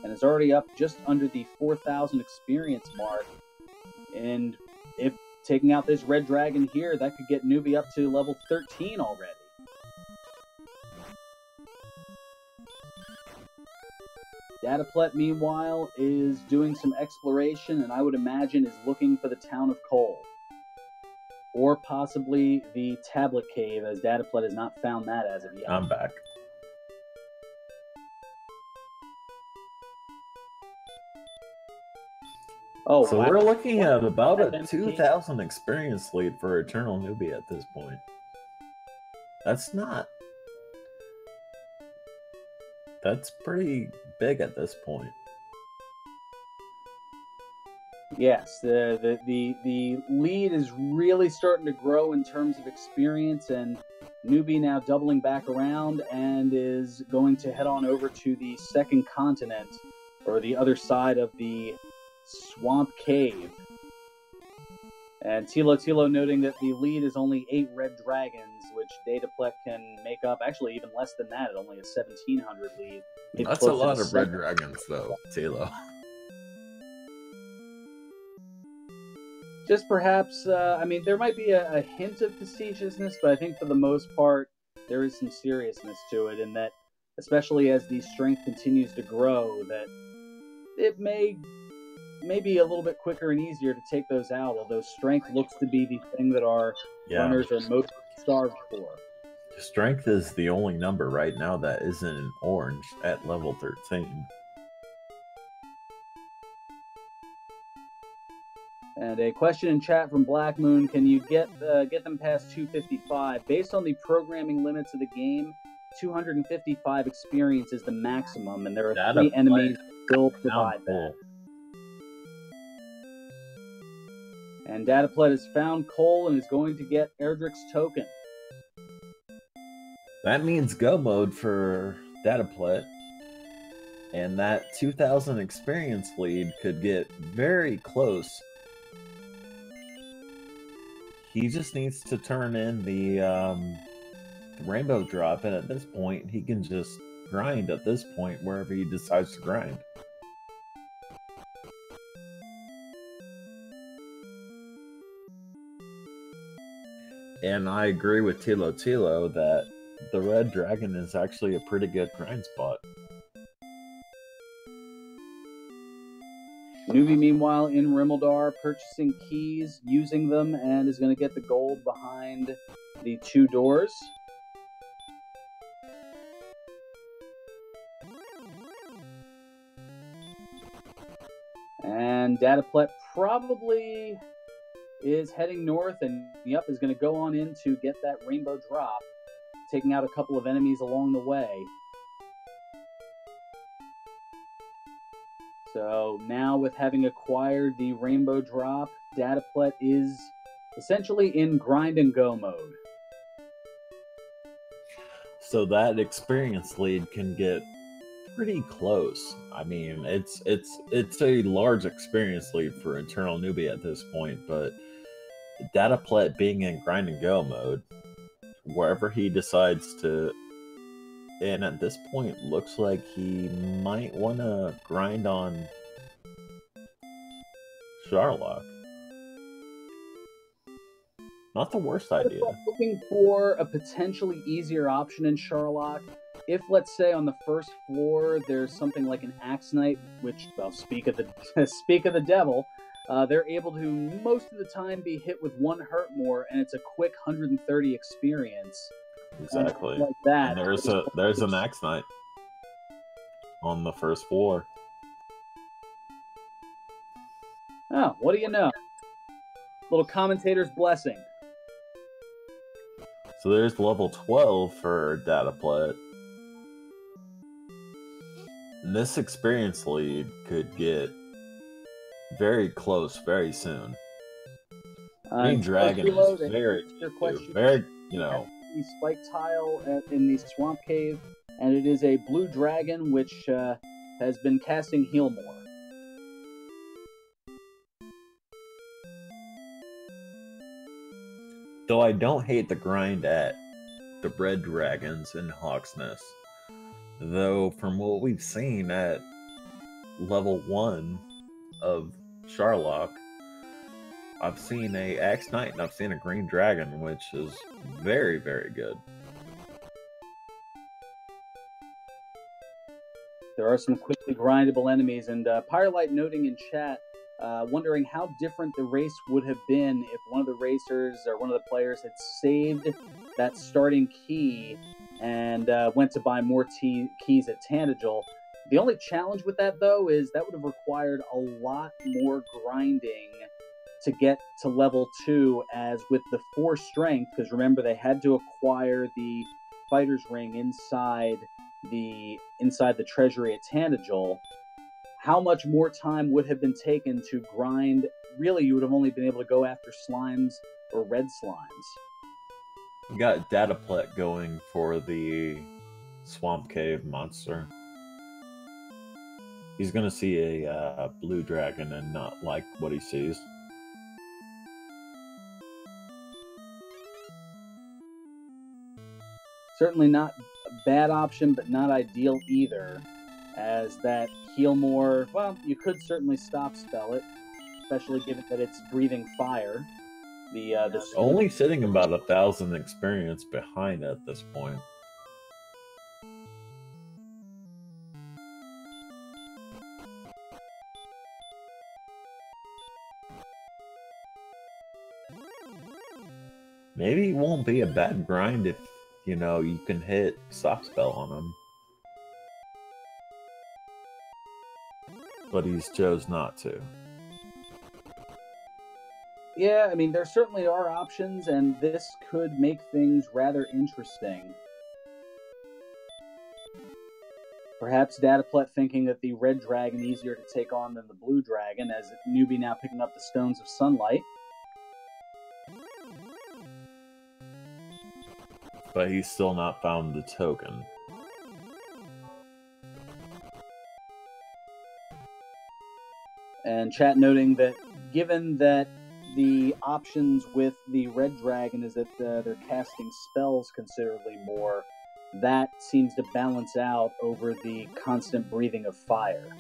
and is already up just under the 4,000 experience mark. And if taking out this red dragon here, that could get Newbie up to level 13 already. Dataplet, meanwhile, is doing some exploration, and I would imagine is looking for the town of Cole. Or possibly the Tablet Cave, as Dataplet has not found that as of yet. I'm back. Oh, so wow. We're looking at about a 2,000 experience lead for Eternal Newbie at this point. That's pretty big at this point. Yes, the lead is really starting to grow in terms of experience, and Newbie now doubling back around and is going to head on over to the second continent, or the other side of the Swamp Cave. And Tilo noting that the lead is only 8 red dragons, which dataplet can make up. Actually, even less than that, at only a 1,700 lead. That's a lot of red dragons, though, Tilo. Just perhaps, I mean, there might be a hint of facetiousness, but I think for the most part, there is some seriousness to it, in that, especially as the strength continues to grow, that it may be a little bit quicker and easier to take those out, although strength looks to be the thing that our runners are most starved for. Strength is the only number right now that isn't in orange at level 13. And a question in chat from Black Moon: can you get them past 255? Based on the programming limits of the game, 255 experience is the maximum, and there are 3 enemies that still provide that. And dataplet has found Cole and is going to get Erdrick's token. That means go mode for dataplet. And that 2,000 experience lead could get very close. He just needs to turn in the rainbow drop, and at this point, he can just grind at this point wherever he decides to grind. And I agree with Tilo that the red dragon is actually a pretty good grind spot. Newbie, meanwhile, in Rimeldar, purchasing keys, using them, and is going to get the gold behind the 2 doors. And dataplet probably is heading north, and yep, is going to go on in to get that rainbow drop, taking out a couple of enemies along the way. So now, with having acquired the rainbow drop, dataplet is essentially in grind and go mode. So that experience lead can get pretty close. I mean, it's a large experience lead for Eternal Newbie at this point, but dataplet being in grind and go mode, wherever he decides to, and at this point looks like he might want to grind on Sharlock. Not the worst idea. Looking for a potentially easier option in Sharlock. If, let's say, on the first floor there's something like an Axe Knight, which, well, speak of the devil, they're able to most of the time be hit with 1 hurt more, and it's a quick 130 experience. Exactly. Like that. And there's an Axe Knight on the first floor. Oh, what do you know? Little commentator's blessing. So there's level 12 for dataplet. And this experience lead could get very close very soon. Green Dragon is very, you know. The spike tile in the swamp cave, and it is a blue dragon which has been casting Heal More. Though I don't hate the grind at the red dragons in Hawk's Nest. Though from what we've seen at level 1 of Sharlock, I've seen a Axe Knight and I've seen a Green Dragon, which is very, very good. There are some quickly grindable enemies, and Pyrelight noting in chat, wondering how different the race would have been if one of the racers or one of the players had saved that starting key and went to buy more keys at Tanagal. The only challenge with that, though, is that would have required a lot more grinding to get to level 2, as with the 4 strength, because remember they had to acquire the fighter's ring inside the treasury at Tanagal. How much more time would have been taken to grind? Really, you would have only been able to go after slimes or red slimes. We got dataplet going for the swamp cave monster. He's gonna see a blue dragon and not like what he sees. Certainly not a bad option, but not ideal either, as that heal more, well, you could certainly stop spell it, especially given that it's breathing fire. The Only sitting about 1,000 experience behind at this point. Maybe it won't be a bad grind if, you know, you can hit Soft Spell on him. But he's chose not to. Yeah, I mean, there certainly are options, and this could make things rather interesting. Perhaps Dataplet thinking that the red dragon easier to take on than the blue dragon, as Newbie now picking up the Stones of Sunlight. But he's still not found the token. And chat noting that given that the options with the red dragon is that they're casting spells considerably more, that seems to balance out over the constant breathing of fire.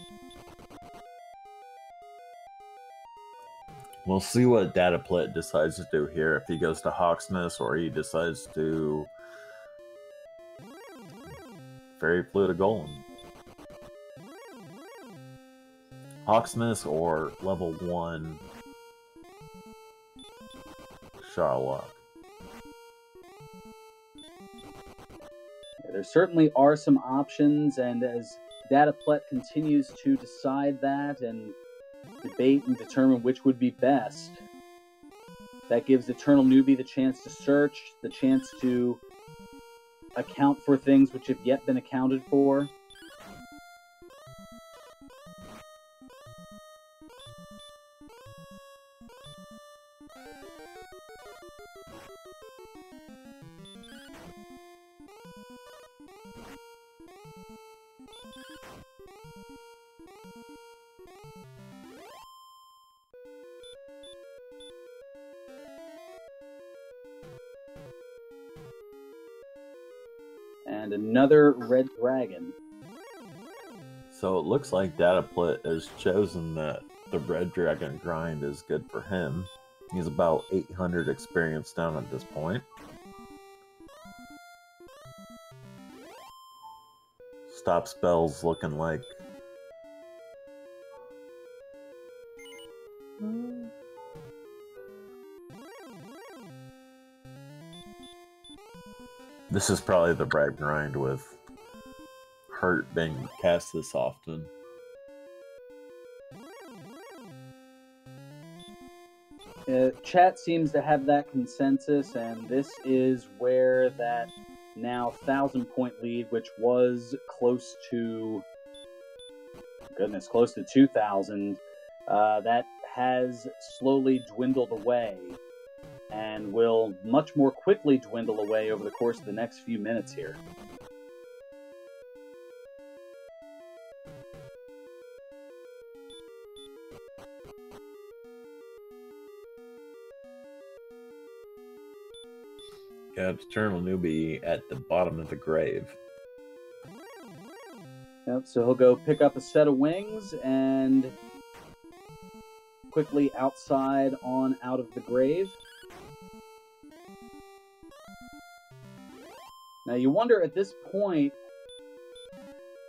We'll see what Dataplet decides to do here, if he goes to Hawksness or he decides to Fairy Flute of Golem. Hawksness or level 1 Charlotte. There certainly are some options, and as Dataplet continues to decide that and debate and determine which would be best, that gives Eternal Newbie the chance to search, the chance to account for things which have yet been accounted for. And another red dragon. So it looks like Dataplet has chosen that the red dragon grind is good for him. He's about 800 experience down at this point. Stop spells looking like this is probably the right grind with Hurt being cast this often. Chat seems to have that consensus, and this is where that now 1,000-point lead, which was close to 2,000, that has slowly dwindled away and will much more quickly dwindle away over the course of the next few minutes here. Got Eternal Newbie at the bottom of the grave. Yep, so he'll go pick up a set of wings and quickly outside on out of the grave. Now you wonder at this point,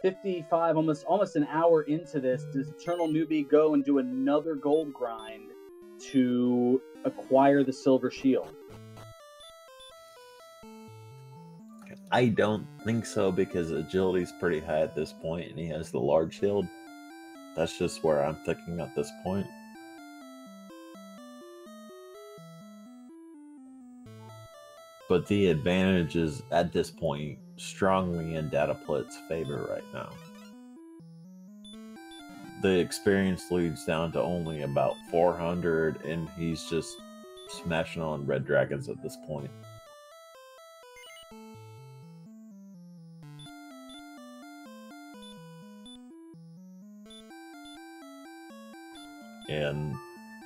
55, almost an hour into this, does Eternal Newbie go and do another gold grind to acquire the Silver Shield? I don't think so, because agility's pretty high at this point and he has the large shield. That's just where I'm thinking at this point. But the advantage is, at this point, strongly in Dataplet's favor right now. The experience leads down to only about 400, and he's just smashing on red dragons at this point.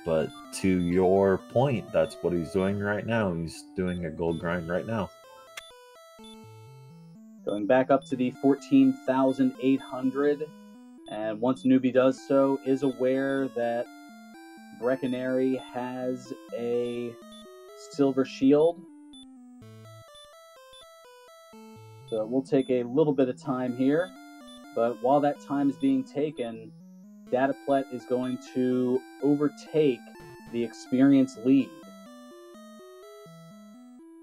But to your point, that's what he's doing right now. He's doing a gold grind right now. Going back up to the 14,800. And once Newbie does so, is aware that Breckenary has a silver shield. So it will take a little bit of time here. But while that time is being taken, dataplet is going to overtake the experience lead.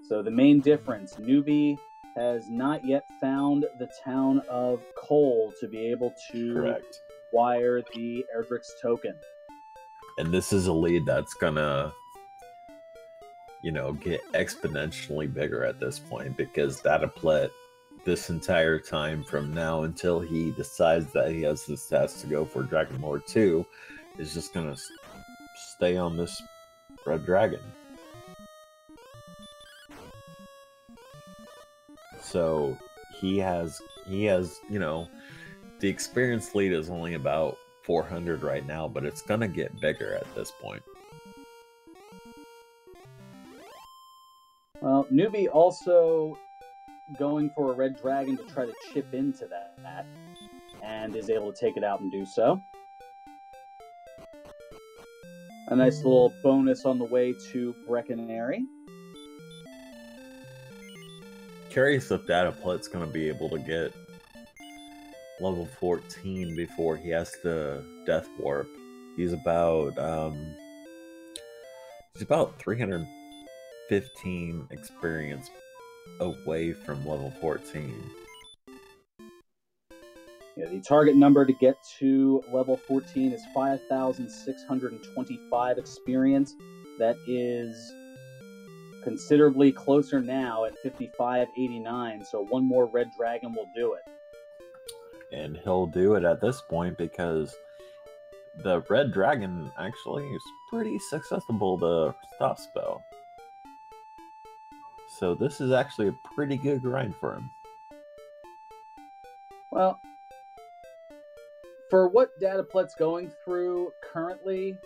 So the main difference, Newbie has not yet found the town of Cole to be able to acquire the Erdrick's token. And this is a lead that's gonna, get exponentially bigger at this point, because dataplet, this entire time from now until he decides that he has the stats to go for Dragon Lord 2, is just gonna stay on this red dragon. So he has, the experience lead is only about 400 right now, but it's gonna get bigger at this point. Well, Newbie also going for a red dragon to try to chip into that, and is able to take it out and do so. A nice little bonus on the way to Breckenary. Curious if dataplet's going to be able to get level 14 before he has the death warp. He's about 315 experience away from level 14. Yeah, the target number to get to level 14 is 5,625 experience. That is considerably closer now at 5,589, so one more red dragon will do it. And he'll do it at this point because the red dragon actually is pretty susceptible to stop spell. So this is actually a pretty good grind for him. Well, for what dataplet's going through currently,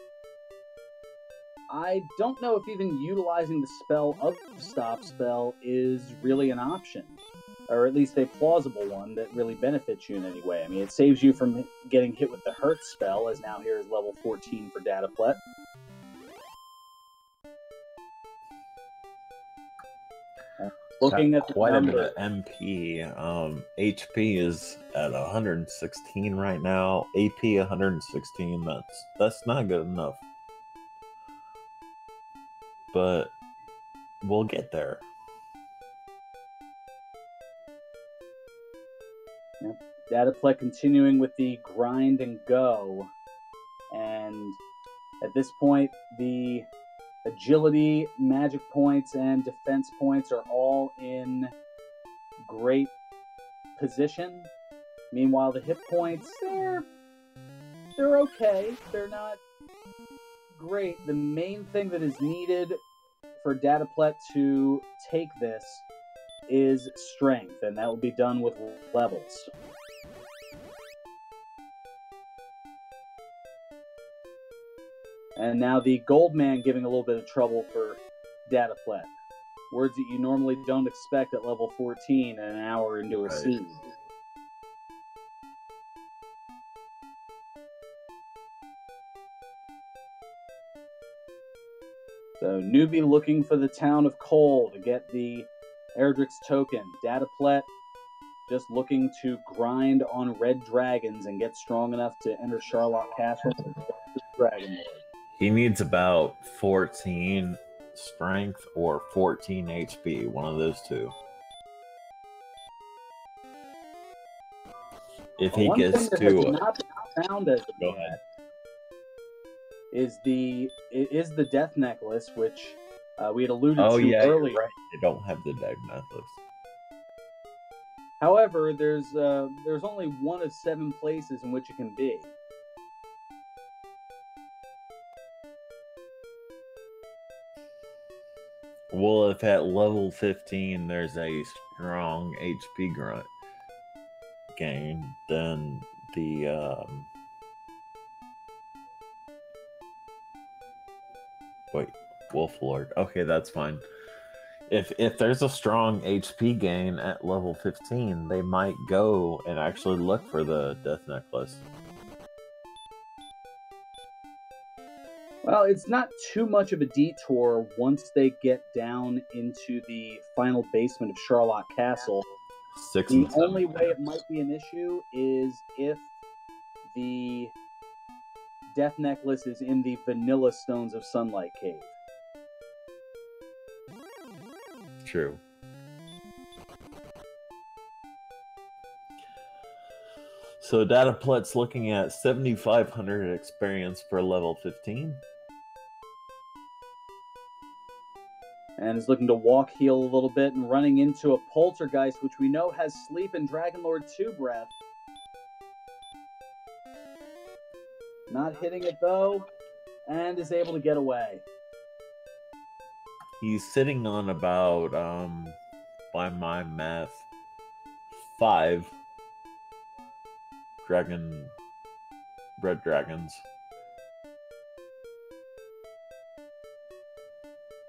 I don't know if even utilizing the spell of the stop spell is really an option, or at least a plausible one that really benefits you in any way. I mean, it saves you from getting hit with the hurt spell, as now here is level 14 for dataplet. Looking at quite a bit of MP. HP is at 116 right now. AP 116. That's not good enough. But we'll get there. Yep. Dataplet continuing with the grind and go. And at this point, the agility, magic points, and defense points are all in great position. Meanwhile, the hit points, they're okay. They're not great. The main thing that is needed for dataplet to take this is strength, and that will be done with levels. And now the gold man giving a little bit of trouble for dataplet. Words that you normally don't expect at level 14 and an hour into a scene. So Newbie looking for the town of Cole to get the Erdrick's token. Dataplet just looking to grind on red dragons and get strong enough to enter Charlotte Castle with the Dragon Lord. He needs about 14 strength or 14 HP, one of those two. If he gets to not found as of yet is the death necklace, which we had alluded to earlier. Right. They don't have the death necklace. However, there's only one of 7 places in which it can be. Well, if at level 15 there's a strong HP grunt gain, then Wait, Wolf Lord. Okay, that's fine. If there's a strong HP gain at level 15, they might go and actually look for the Death Necklace. Well, it's not too much of a detour once they get down into the final basement of Charlotte Castle. The only way it might be an issue is if the Death Necklace is in the Vanilla Stones of Sunlight Cave. True. So dataplet's looking at 7,500 experience for level 15. And is looking to walk heal a little bit and running into a Poltergeist, which we know has Sleep and Dragonlord 2 breath. Not hitting it though, and is able to get away. He's sitting on about, by my math, 5 red dragons.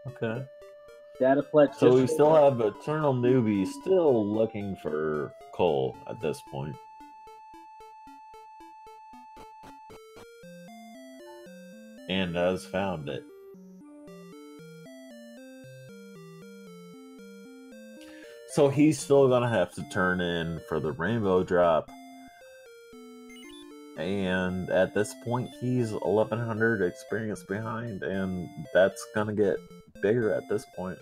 Okay. Dataplet. So we still have Eternal Newbie still looking for coal at this point. And has found it. So he's still gonna have to turn in for the rainbow drop. And at this point, he's 1,100 experience behind, and that's gonna get bigger at this point.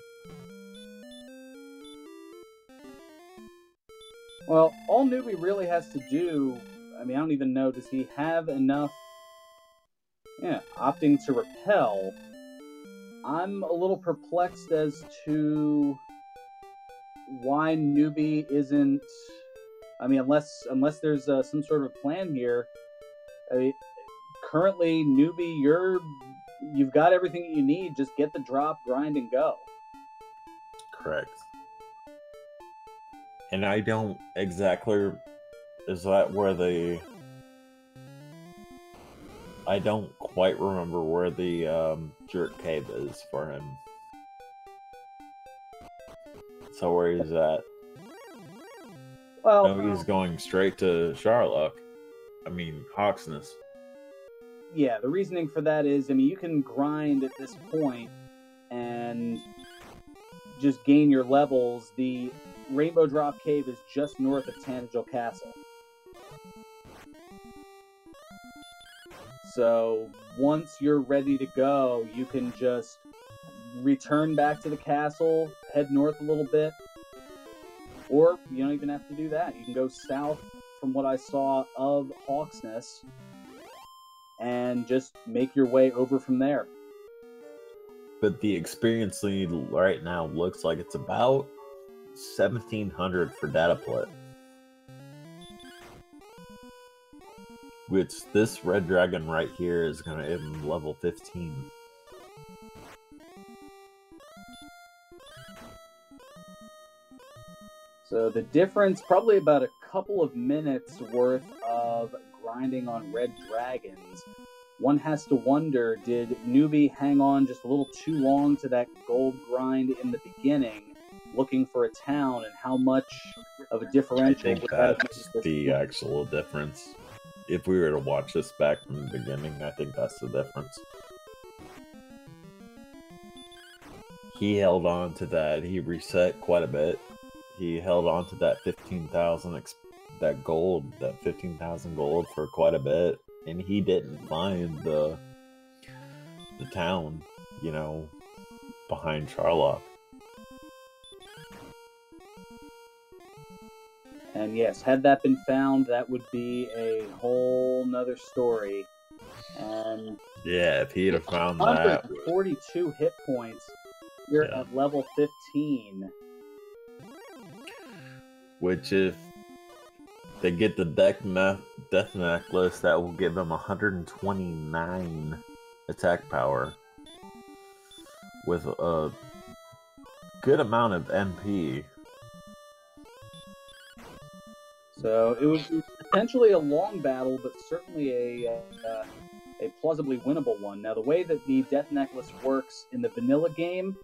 Well, all Newbie really has to do, I mean, I don't even know, does he have enough, opting to repel? I'm a little perplexed as to why Newbie isn't, I mean, unless there's some sort of plan here. I mean, currently, Newbie, you've got everything that you need. Just get the drop, grind, and go. Correct. And I don't exactly... Is that where the... I don't quite remember where the Jerk Cave is for him. So where he's at? Well, no, he's going straight to Charlock. I mean, Hawksness. Yeah, the reasoning for that is, I mean, you can grind at this point and just gain your levels. The Rainbow Drop Cave is just north of Tanager Castle. So once you're ready to go, you can just return back to the castle, head north a little bit, or you don't even have to do that. You can go south from what I saw of Hawksness and just make your way over from there. But the experience lead right now looks like it's about 1,700 for dataplet. Which this red dragon right here is going to him level 15. So the difference, probably about a couple of minutes worth of grinding on red dragons. One has to wonder, did Newbie hang on just a little too long to that gold grind in the beginning, looking for a town, and how much of a differential? I think that's the actual difference. If we were to watch this back from the beginning, I think that's the difference. He held on to that. He reset quite a bit. He held on to that 15,000 that gold, that 15,000 gold for quite a bit, and he didn't find the town, you know, behind Charlock. And yes, had that been found, that would be a whole nother story. And yeah, if he'd have found that. 142 hit points. You're at level 15. Which, if they get the Death Necklace, that will give them 129 attack power. With a good amount of MP. So it would be potentially a long battle, but certainly a plausibly winnable one. Now, the way that the Death Necklace works in the vanilla game,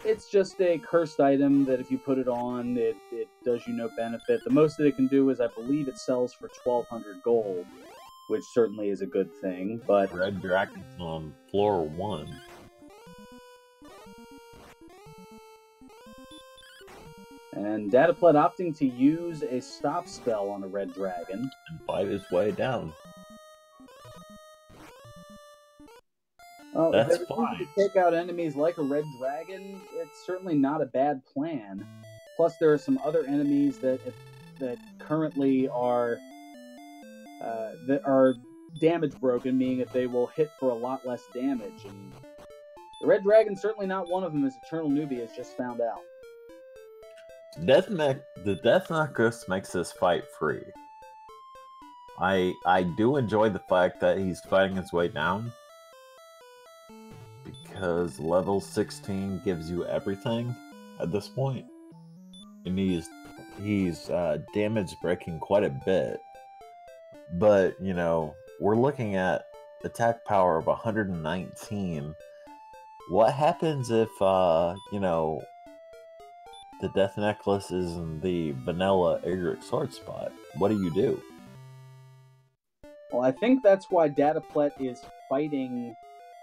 it's just a cursed item that if you put it on, it does you no benefit. The most that it can do is, I believe, it sells for 1,200 gold, which certainly is a good thing. But Red Dragon's on floor 1. And dataplet opting to use a stop spell on a red dragon. And fight his way down. Well, That's if fine. to take out enemies like a red dragon, it's certainly not a bad plan. Plus, there are some other enemies that currently are damage broken, meaning that they will hit for a lot less damage. And the red dragon's certainly not one of them, as Eternal Newbie has just found out. The Death Necklace makes this fight free. I do enjoy the fact that he's fighting his way down, because level 16 gives you everything at this point, and he's damage breaking quite a bit. But you know, we're looking at attack power of 119. What happens if you know, the Death Necklace is in the vanilla Egric sword spot? What do you do? Well, I think that's why dataplet is fighting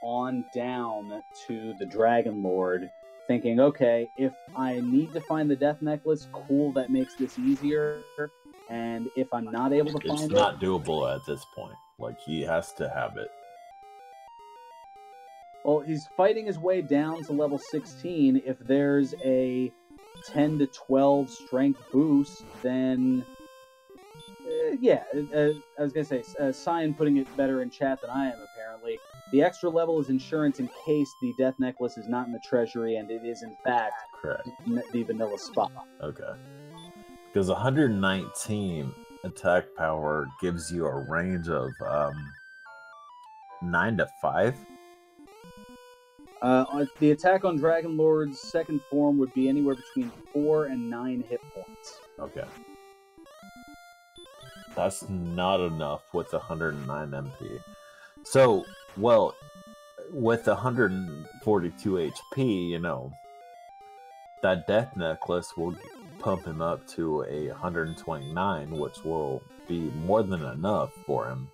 on down to the Dragon Lord, thinking, okay, if I need to find the Death Necklace, cool, that makes this easier. And if I'm not able to find it... It's not doable at this point. Like, he has to have it. Well, he's fighting his way down to level 16. If there's a 10 to 12 strength boost, then... yeah, I was going to say, Cyan putting it better in chat than I am, apparently. The extra level is insurance in case the Death Necklace is not in the treasury, and it is, in fact, correct, the vanilla spot. Okay. Because 119 attack power gives you a range of 9 to 5? The attack on Dragon Lord's second form would be anywhere between 4 and 9 hit points. Okay. That's not enough with 109 MP. So, well, with 142 HP, you know, that Death Necklace will pump him up to 129, which will be more than enough for him.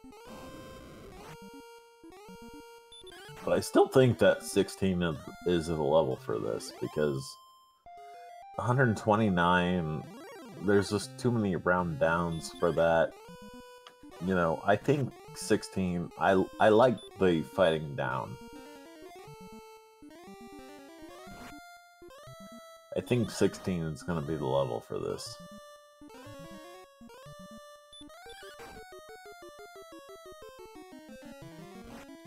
But I still think that 16 is the level for this, because 129, there's just too many round downs for that. You know, I think 16, I like the fighting down. I think 16 is going to be the level for this.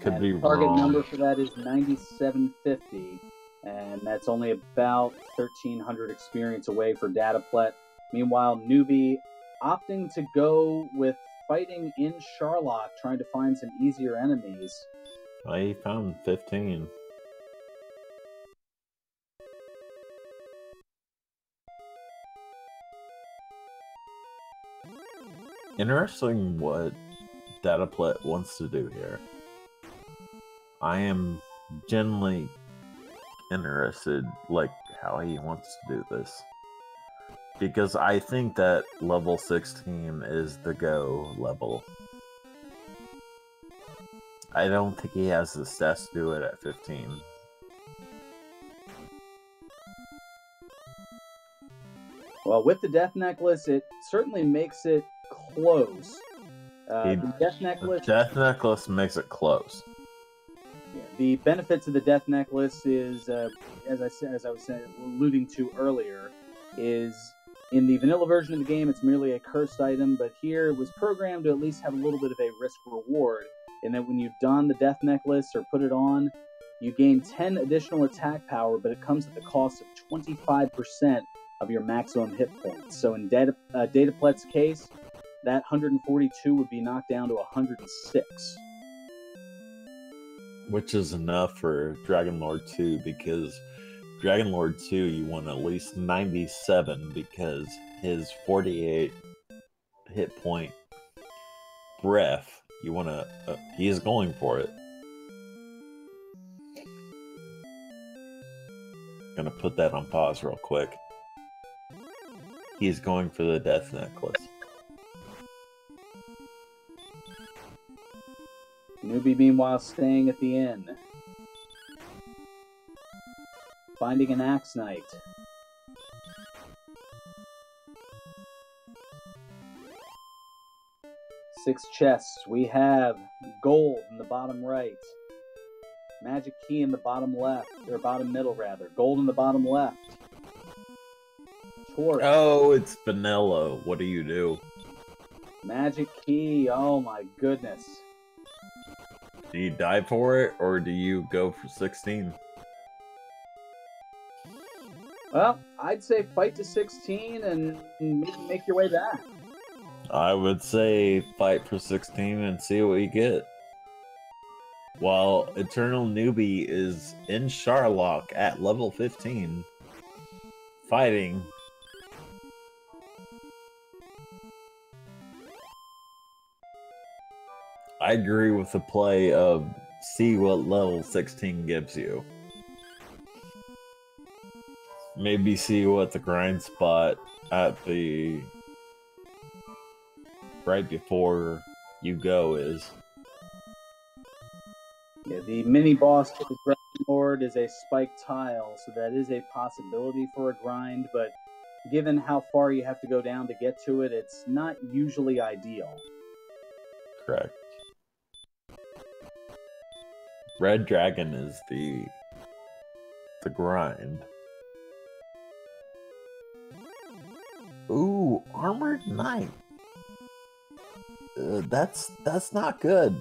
Could be wrong. Target number for that is 9750, and that's only about 1,300 experience away for dataplet. Meanwhile, Newbie opting to go with fighting in Charlock, trying to find some easier enemies. I found 15. Interesting what dataplet wants to do here. I am genuinely interested, like, how he wants to do this. Because I think that level 16 is the go level. I don't think he has the stats to do it at 15. Well, with the Death Necklace, it certainly makes it close. The Death Necklace makes it close. Yeah, the benefits of the Death Necklace is, as I was alluding to earlier, is in the vanilla version of the game, it's merely a cursed item, but here it was programmed to at least have a little bit of a risk-reward, in that when you don the Death Necklace or put it on, you gain 10 additional attack power, but it comes at the cost of 25% of your maximum hit points. So in Dataplet's case, that 142 would be knocked down to 106. Which is enough for Dragon Lord 2, because Dragon Lord 2, you want at least 97, because his 48 hit point breath You wanna... he is going for it. Gonna put that on pause real quick. He is going for the death necklace. Newbie, meanwhile, staying at the inn. Finding an Axe Knight. Six chests. We have gold in the bottom right. Magic key in the bottom left. Or bottom middle, rather. Gold in the bottom left. Torch. Oh, it's vanilla. What do you do? Magic key. Oh my goodness. Do you die for it, or do you go for 16? Well, I'd say fight to 16 and make your way back. I would say fight for 16 and see what you get. While Eternal Newbie is in Sharlock at level 15, fighting. I agree with the play of see what level 16 gives you. Maybe see what the grind spot at the right before you go is. Yeah, the mini boss for the Dragon Lord is a spiked tile, so that is a possibility for a grind, but given how far you have to go down to get to it, it's not usually ideal. Correct. Red Dragon is the grind. Ooh, Armored Knight. That's not good.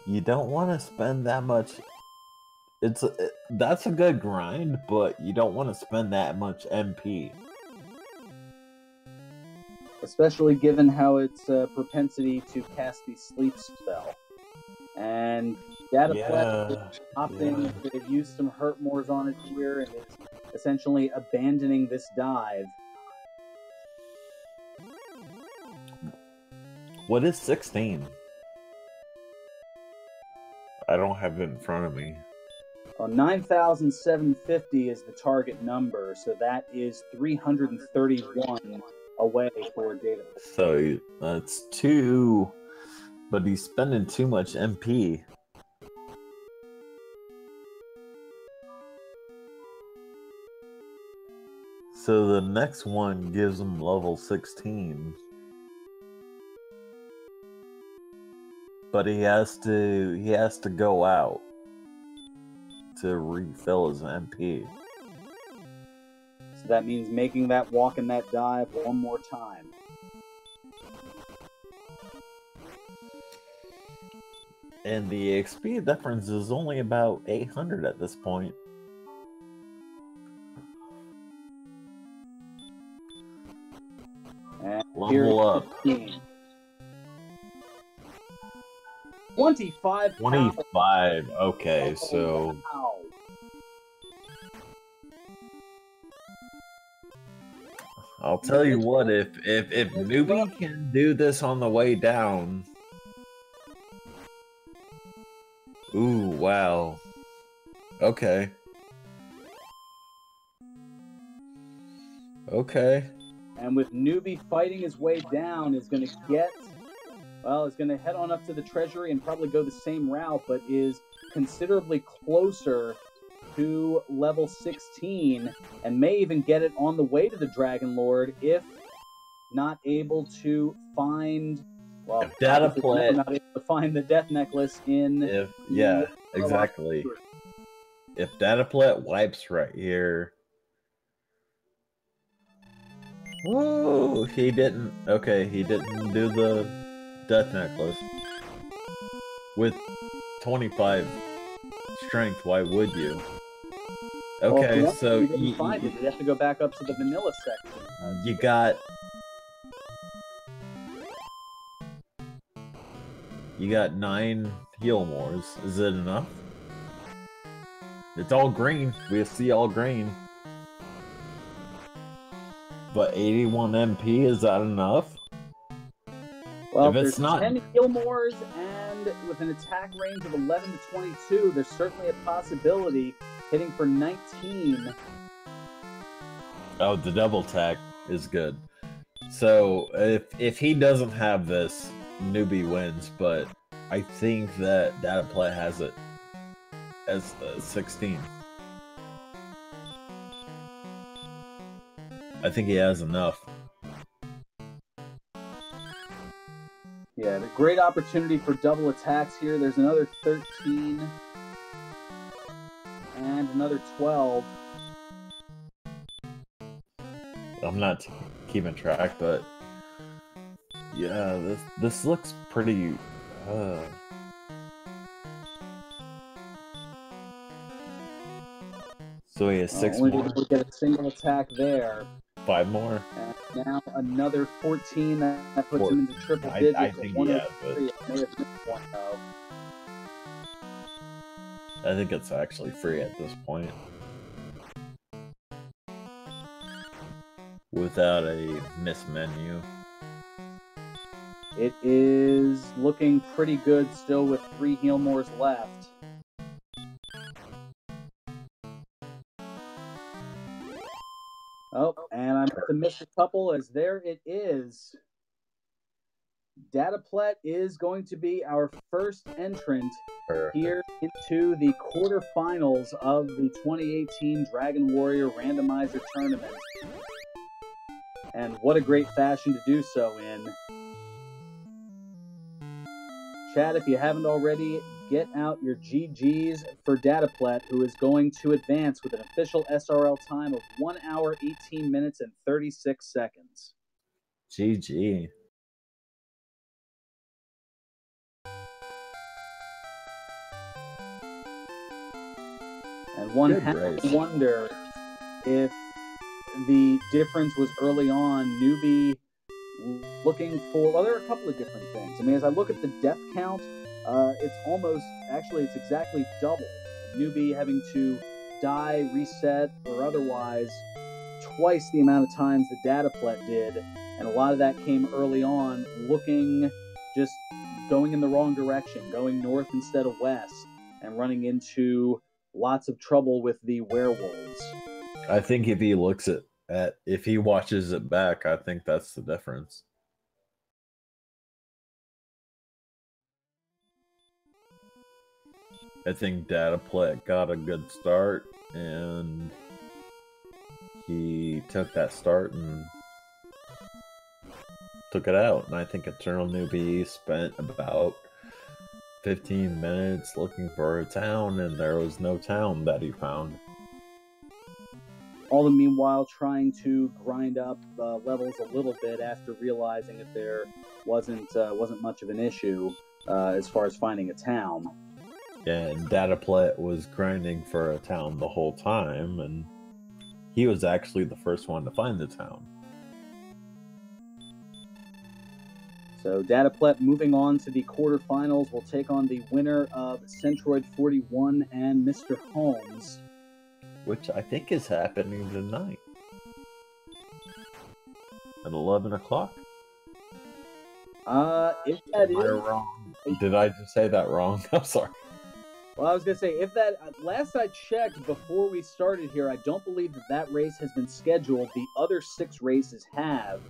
You don't want to spend that much. That's a good grind, but you don't want to spend that much MP. Especially given how its propensity to cast the sleep spell. And dataplet is opting to use some hurt mores on it here and is essentially abandoning this dive. What is 16? I don't have it in front of me. Well, 9,750 is the target number, so that is 331 away for data. So that's 2, but he's spending too much MP. So the next one gives him level 16. But he has to go out to refill his MP. So that means making that walk and that dive one more time. And the XP difference is only about 800 at this point. And level up. 25. 25. Okay, so wow. I'll tell you what, if Newbie can do this on the way down. Ooh, wow. Okay. Okay. And with Newbie fighting his way down, is going to get, well, is going to head on up to the treasury and probably go the same route, but is considerably closer to level 16 and may even get it on the way to the Dragon Lord if not able to find, well, if dataplet, not able to find the death necklace in. Exactly. If dataplet wipes right here. Whoa, he didn't. Okay, he didn't do the death necklace. With 25 strength, why would you? Okay, well, so you find it. You have to go back up to the vanilla section. You got 9 heal mores. Is it enough? It's all green. We see all green. But 81 MP, is that enough? Well, If it's there's not, 10 Gilmores, and with an attack range of 11 to 22, there's certainly a possibility hitting for 19. oh, the double attack is good. So if he doesn't have this, newbie wins. But I think that dataplet has it as 16. I think he has enough. Yeah, the great opportunity for double attacks here. There's another 13 and another 12. I'm not keeping track, but yeah, this looks pretty. So he has 6 only more. able to get a single attack there. 5 more. And now another 14 that puts him into triple digits. I think he has it. May have missed one though. I think it's actually free at this point. Without a miss menu. It is looking pretty good still with 3 Healmores left. Oh, and I must have missed a couple as there it is. Dataplet is going to be our first entrant here into the quarterfinals of the 2018 Dragon Warrior Randomizer Tournament. And what a great fashion to do so in. Chat, if you haven't already, get out your GGs for Dataplet, who is going to advance with an official SRL time of 1 hour, 18 minutes, and 36 seconds. GG. And one has to wonder if the difference was early on, newbie looking for, well, there are a couple of different things. I mean, as I look at the death count, it's exactly double. Newbie having to die, reset, or otherwise twice the amount of times the dataplet did. And a lot of that came early on, just going in the wrong direction, going north instead of west, and running into lots of trouble with the werewolves. I think if he looks if he watches it back, I think that's the difference. I think dataplet got a good start, and he took that start and took it out. And I think Eternal Newbie spent about 15 minutes looking for a town, and there was no town that he found. All the meanwhile trying to grind up levels a little bit after realizing that there wasn't much of an issue as far as finding a town. Yeah, and dataplet was grinding for a town the whole time, and he was actually the first one to find the town. So dataplet moving on to the quarterfinals will take on the winner of Centroid 41 and Mr. Holmes. Which I think is happening tonight. At 11 o'clock? If that is... Am I wrong? Did I just say that wrong? I'm sorry. Well, I was going to say, if that... last I checked before we started here, I don't believe that race has been scheduled. The other 6 races have.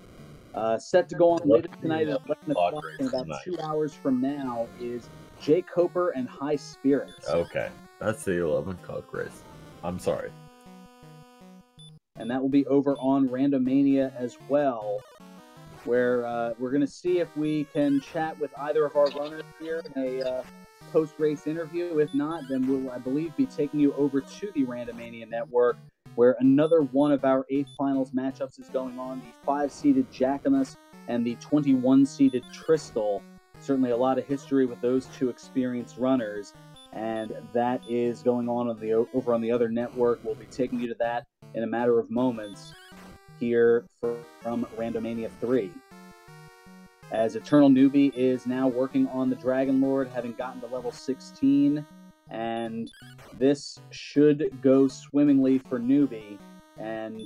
Set to go on later tonight at 11 o'clock, and about 2 hours from now is Jay Coper and High Spirits. Okay, that's the 11 o'clock race. I'm sorry. And that will be over on Randomania as well, where we're going to see if we can chat with either of our runners here in a post-race interview. If not, then we'll, I believe, be taking you over to the Randomania Network, where another one of our 8th finals matchups is going on, the 5-seeded Jackamus and the 21-seeded Tristal. Certainly a lot of history with those 2 experienced runners, and that is going on over on the other network. We'll be taking you to that in a matter of moments here from Randomania 3. As Eternal Newbie is now working on the Dragon Lord, having gotten to level 16, and this should go swimmingly for Newbie, and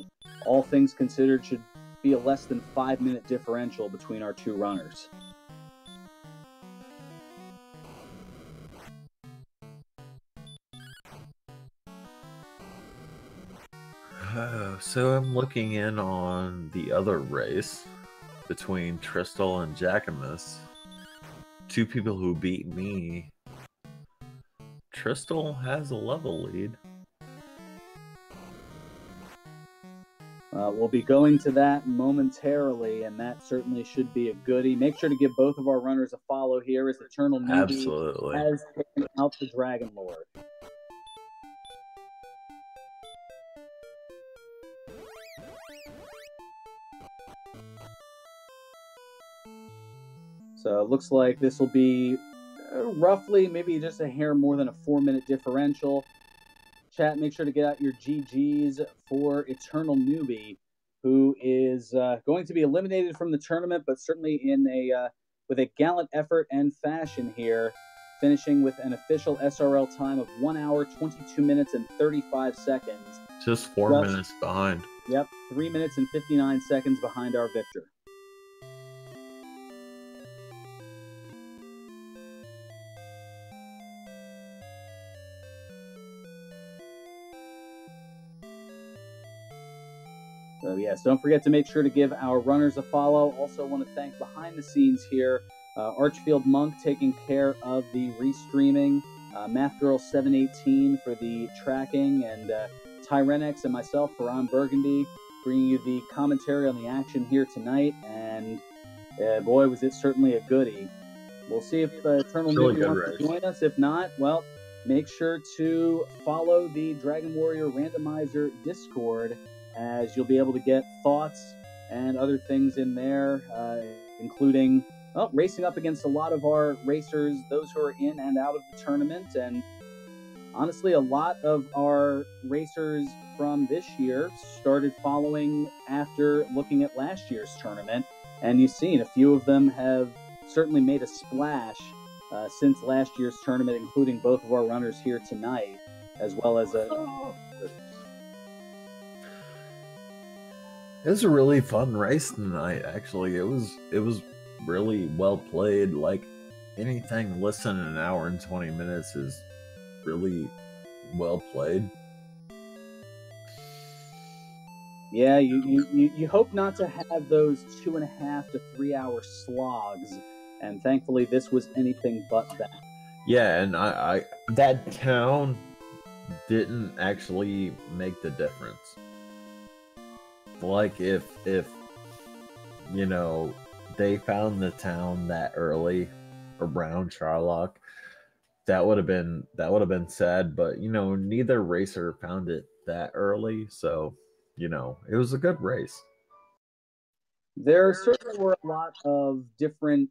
all things considered should be a less than 5-minute differential between our 2 runners. So I'm looking in on the other race between Tristal and Jackamus. Two people who beat me. Tristal has a level lead. We'll be going to that momentarily, and that certainly should be a goodie. Make sure to give both of our runners a follow here as Eternal Newbie Absolutely. has taken out the Dragon Lord. So it looks like this will be roughly maybe just a hair more than a 4-minute differential. Chat, make sure to get out your GGs for Eternal Newbie, who is going to be eliminated from the tournament, but certainly in a with a gallant effort and fashion here, finishing with an official SRL time of 1 hour, 22 minutes, and 35 seconds. Just 4 minutes behind. Yep, 3 minutes and 59 seconds behind our victor. So yes, don't forget to make sure to give our runners a follow. Also want to thank behind the scenes here, Archfield Monk taking care of the restreaming, Math Girl 718 for the tracking, and Tyrenex and myself, Ron Burgundy, bringing you the commentary on the action here tonight. And boy, was it certainly a goodie. We'll see if Eternal Newbie wants to join us. If not, well, make sure to follow the Dragon Warrior Randomizer Discord, as you'll be able to get thoughts and other things in there, including racing up against a lot of our racers, those who are in and out of the tournament. And honestly, a lot of our racers from this year started following after looking at last year's tournament. And you've seen a few of them have certainly made a splash since last year's tournament, including both of our runners here tonight, as well as It was a really fun race tonight, actually. It was really well played. Like, anything less than an hour and 20 minutes is really well played. Yeah, you hope not to have those 2.5 to 3 hour slogs, and thankfully this was anything but that. Yeah, and I that town didn't actually make the difference. Like, if you know, they found the town that early around Charlock, that would have been sad, but you know, neither racer found it that early, so you know, it was a good race. There certainly were a lot of different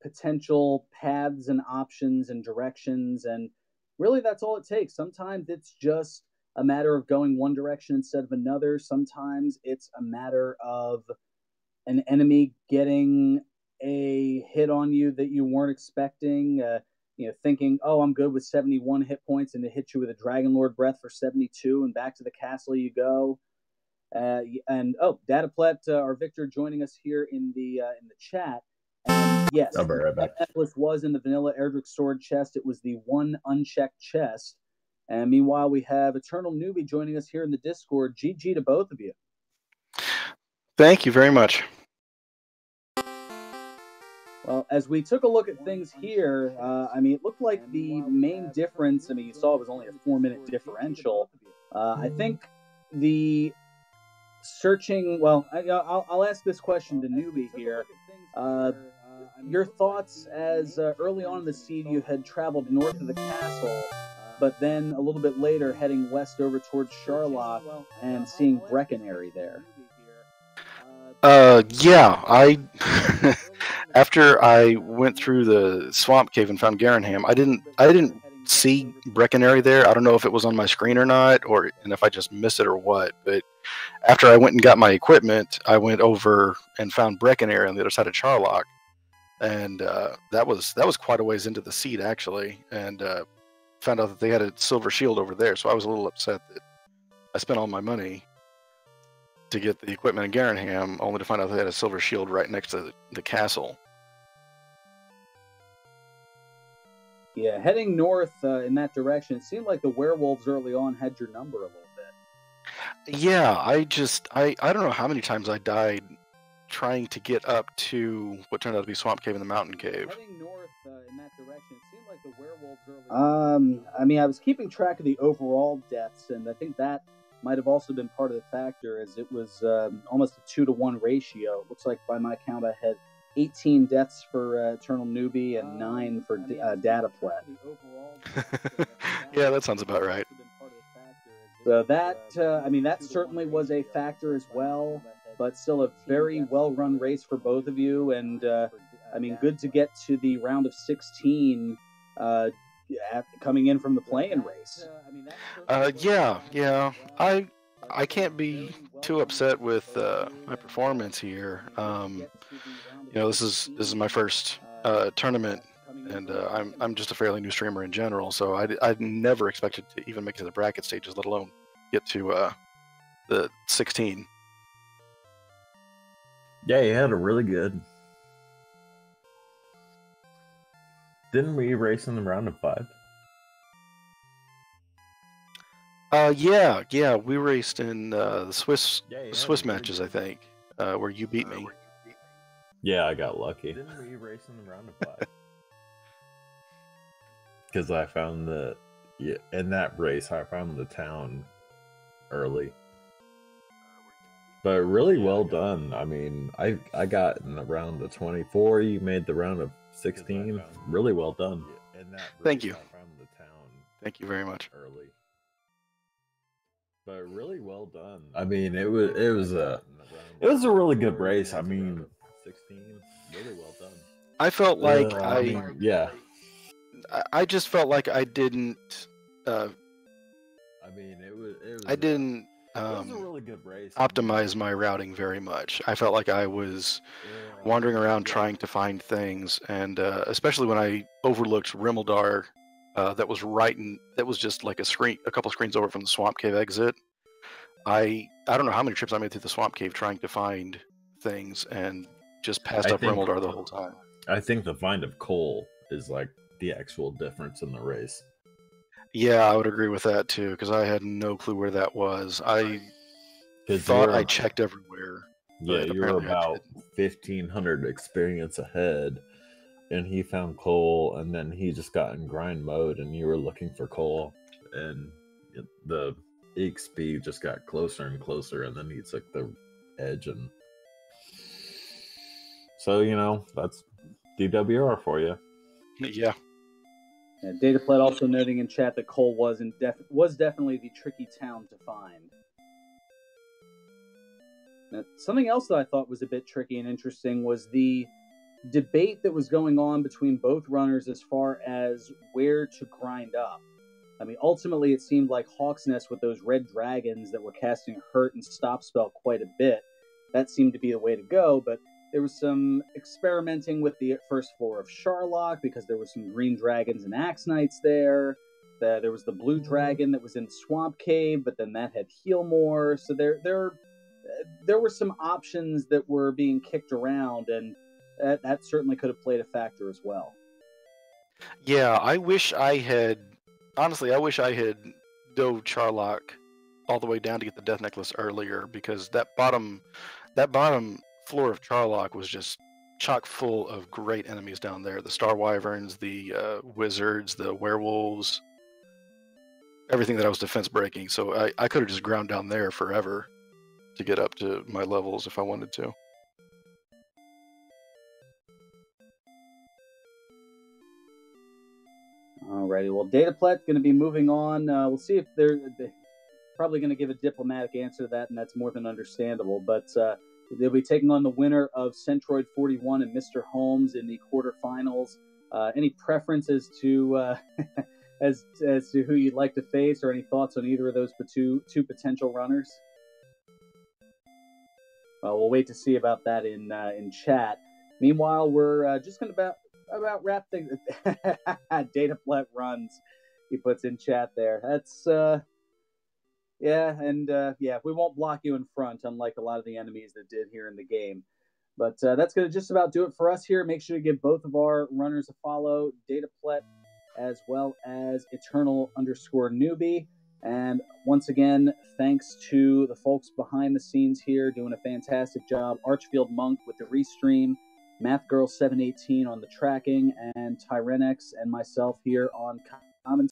potential paths and options and directions, and really that's all it takes. Sometimes it's just a matter of going one direction instead of another. Sometimes it's a matter of an enemy getting a hit on you that you weren't expecting, thinking, oh, I'm good with 71 hit points, and it hits you with a Dragon Lord breath for 72, and back to the castle you go. Dataplet, our Victor, joining us here in the chat. And yes, that necklace was in the vanilla Erdrick sword chest. It was the one unchecked chest. And meanwhile, we have Eternal Newbie joining us here in the Discord. GG to both of you. Thank you very much. Well, as we took a look at things here, it looked like the main difference, you saw it was only a 4-minute differential. I think the searching, I'll ask this question to Newbie here. Your thoughts as early on in the seed you had traveled north of the castle, but then a little bit later heading west over towards Charlock and seeing Breckenary there. I after I went through the swamp cave and found Garanham, I didn't see Breckenary there. I don't know if it was on my screen or not, and if I just missed it or what. But after I went and got my equipment, I went over and found Breckenary on the other side of Charlock, and that was quite a ways into the seed actually, and found out that they had a silver shield over there. So I was a little upset that I spent all my money to get the equipment in Garanham, only to find out they had a silver shield right next to the castle. Yeah, heading north in that direction, it seemed like the werewolves early on had your number a little bit. Yeah, I don't know how many times I died trying to get up to what turned out to be Swamp Cave and the Mountain Cave. Heading north in that direction, it seemed like the werewolves early. I mean, I was keeping track of the overall deaths, and I think that might have also been part of the factor, as it was almost a 2-to-1 ratio. It looks like by my count, I had 18 deaths for Eternal Newbie and 9 for Dataplet. Yeah, that sounds about right. So that, I mean, that certainly was a factor as well, but still a very well-run race for both of you. And, I mean, good to get to the round of 16 coming in from the play-in race. Yeah. I can't be too upset with my performance here. This is my first tournament, and I'm just a fairly new streamer in general, so I never expected to even make it to the bracket stages, let alone get to the 16. Yeah, you had a really good. Didn't we race in the round of 5? Yeah, we raced in the Swiss matches, I think, where you beat me. Yeah, I got lucky. Didn't we race in the round of 5? Because I found in that race, I found the town early. But really well done. I mean, I got in the round of 24. You made the round of 16. Really well done. Thank you. Thank you very much. Early. But really well done. I mean, it was a really good race. I mean, 16, really well done. I felt like I just felt like I didn't. I didn't it was a really good race. Optimize my routing very much. I felt like I was wandering around trying to find things, and especially when I overlooked Rimeldar, that was just like a couple screens over from the Swamp Cave exit. I don't know how many trips I made through the Swamp Cave trying to find things, and just passed up Rimeldar the whole time. I think the find of coal is like the actual difference in the race. Yeah, I would agree with that too, because I had no clue where that was. I thought I checked everywhere. Yeah, you were about 1,500 experience ahead, and he found coal, and then he just got in grind mode, and you were looking for coal, and the XP just got closer and closer, and then he took the edge, and so that's DWR for you. Yeah. Dataplet also noting in chat that coal was definitely the tricky town to find. Now, something else that I thought was a bit tricky and interesting was the debate that was going on between both runners as far as where to grind up. I mean, ultimately, it seemed like Hawk's Nest with those red dragons that were casting Hurt and Stop Spell quite a bit. That seemed to be the way to go, but there was some experimenting with the first floor of Sharlock because there were some green dragons and Axe Knights there. There was the blue dragon that was in the Swamp Cave, but then that had Heal More. So there were some options that were being kicked around, and that certainly could have played a factor as well. Yeah, I wish I had dove Charlock all the way down to get the Death Necklace earlier, because that bottom floor of Charlock was just chock full of great enemies down there. The Star Wyverns, the wizards, the werewolves, everything that I was defense breaking. So I could have just ground down there forever to get up to my levels if I wanted to. Alrighty, well, Dataplet's going to be moving on. We'll see if they're probably going to give a diplomatic answer to that, and that's more than understandable. But they'll be taking on the winner of Centroid 41 and Mr. Holmes in the quarterfinals. Any preferences to as to who you'd like to face, or any thoughts on either of those two potential runners? We'll wait to see about that in chat. Meanwhile, we're just going to about wrap things. Dataplet runs, he puts in chat there. That's we won't block you in front, unlike a lot of the enemies that did here in the game. But that's going to just about do it for us here. Make sure to give both of our runners a follow, Dataplet as well as Eternal_Newbie. And once again, thanks to the folks behind the scenes here doing a fantastic job. Archfield Monk with the restream, Math Girl 718 on the tracking, and Tyrenex and myself here on commentary.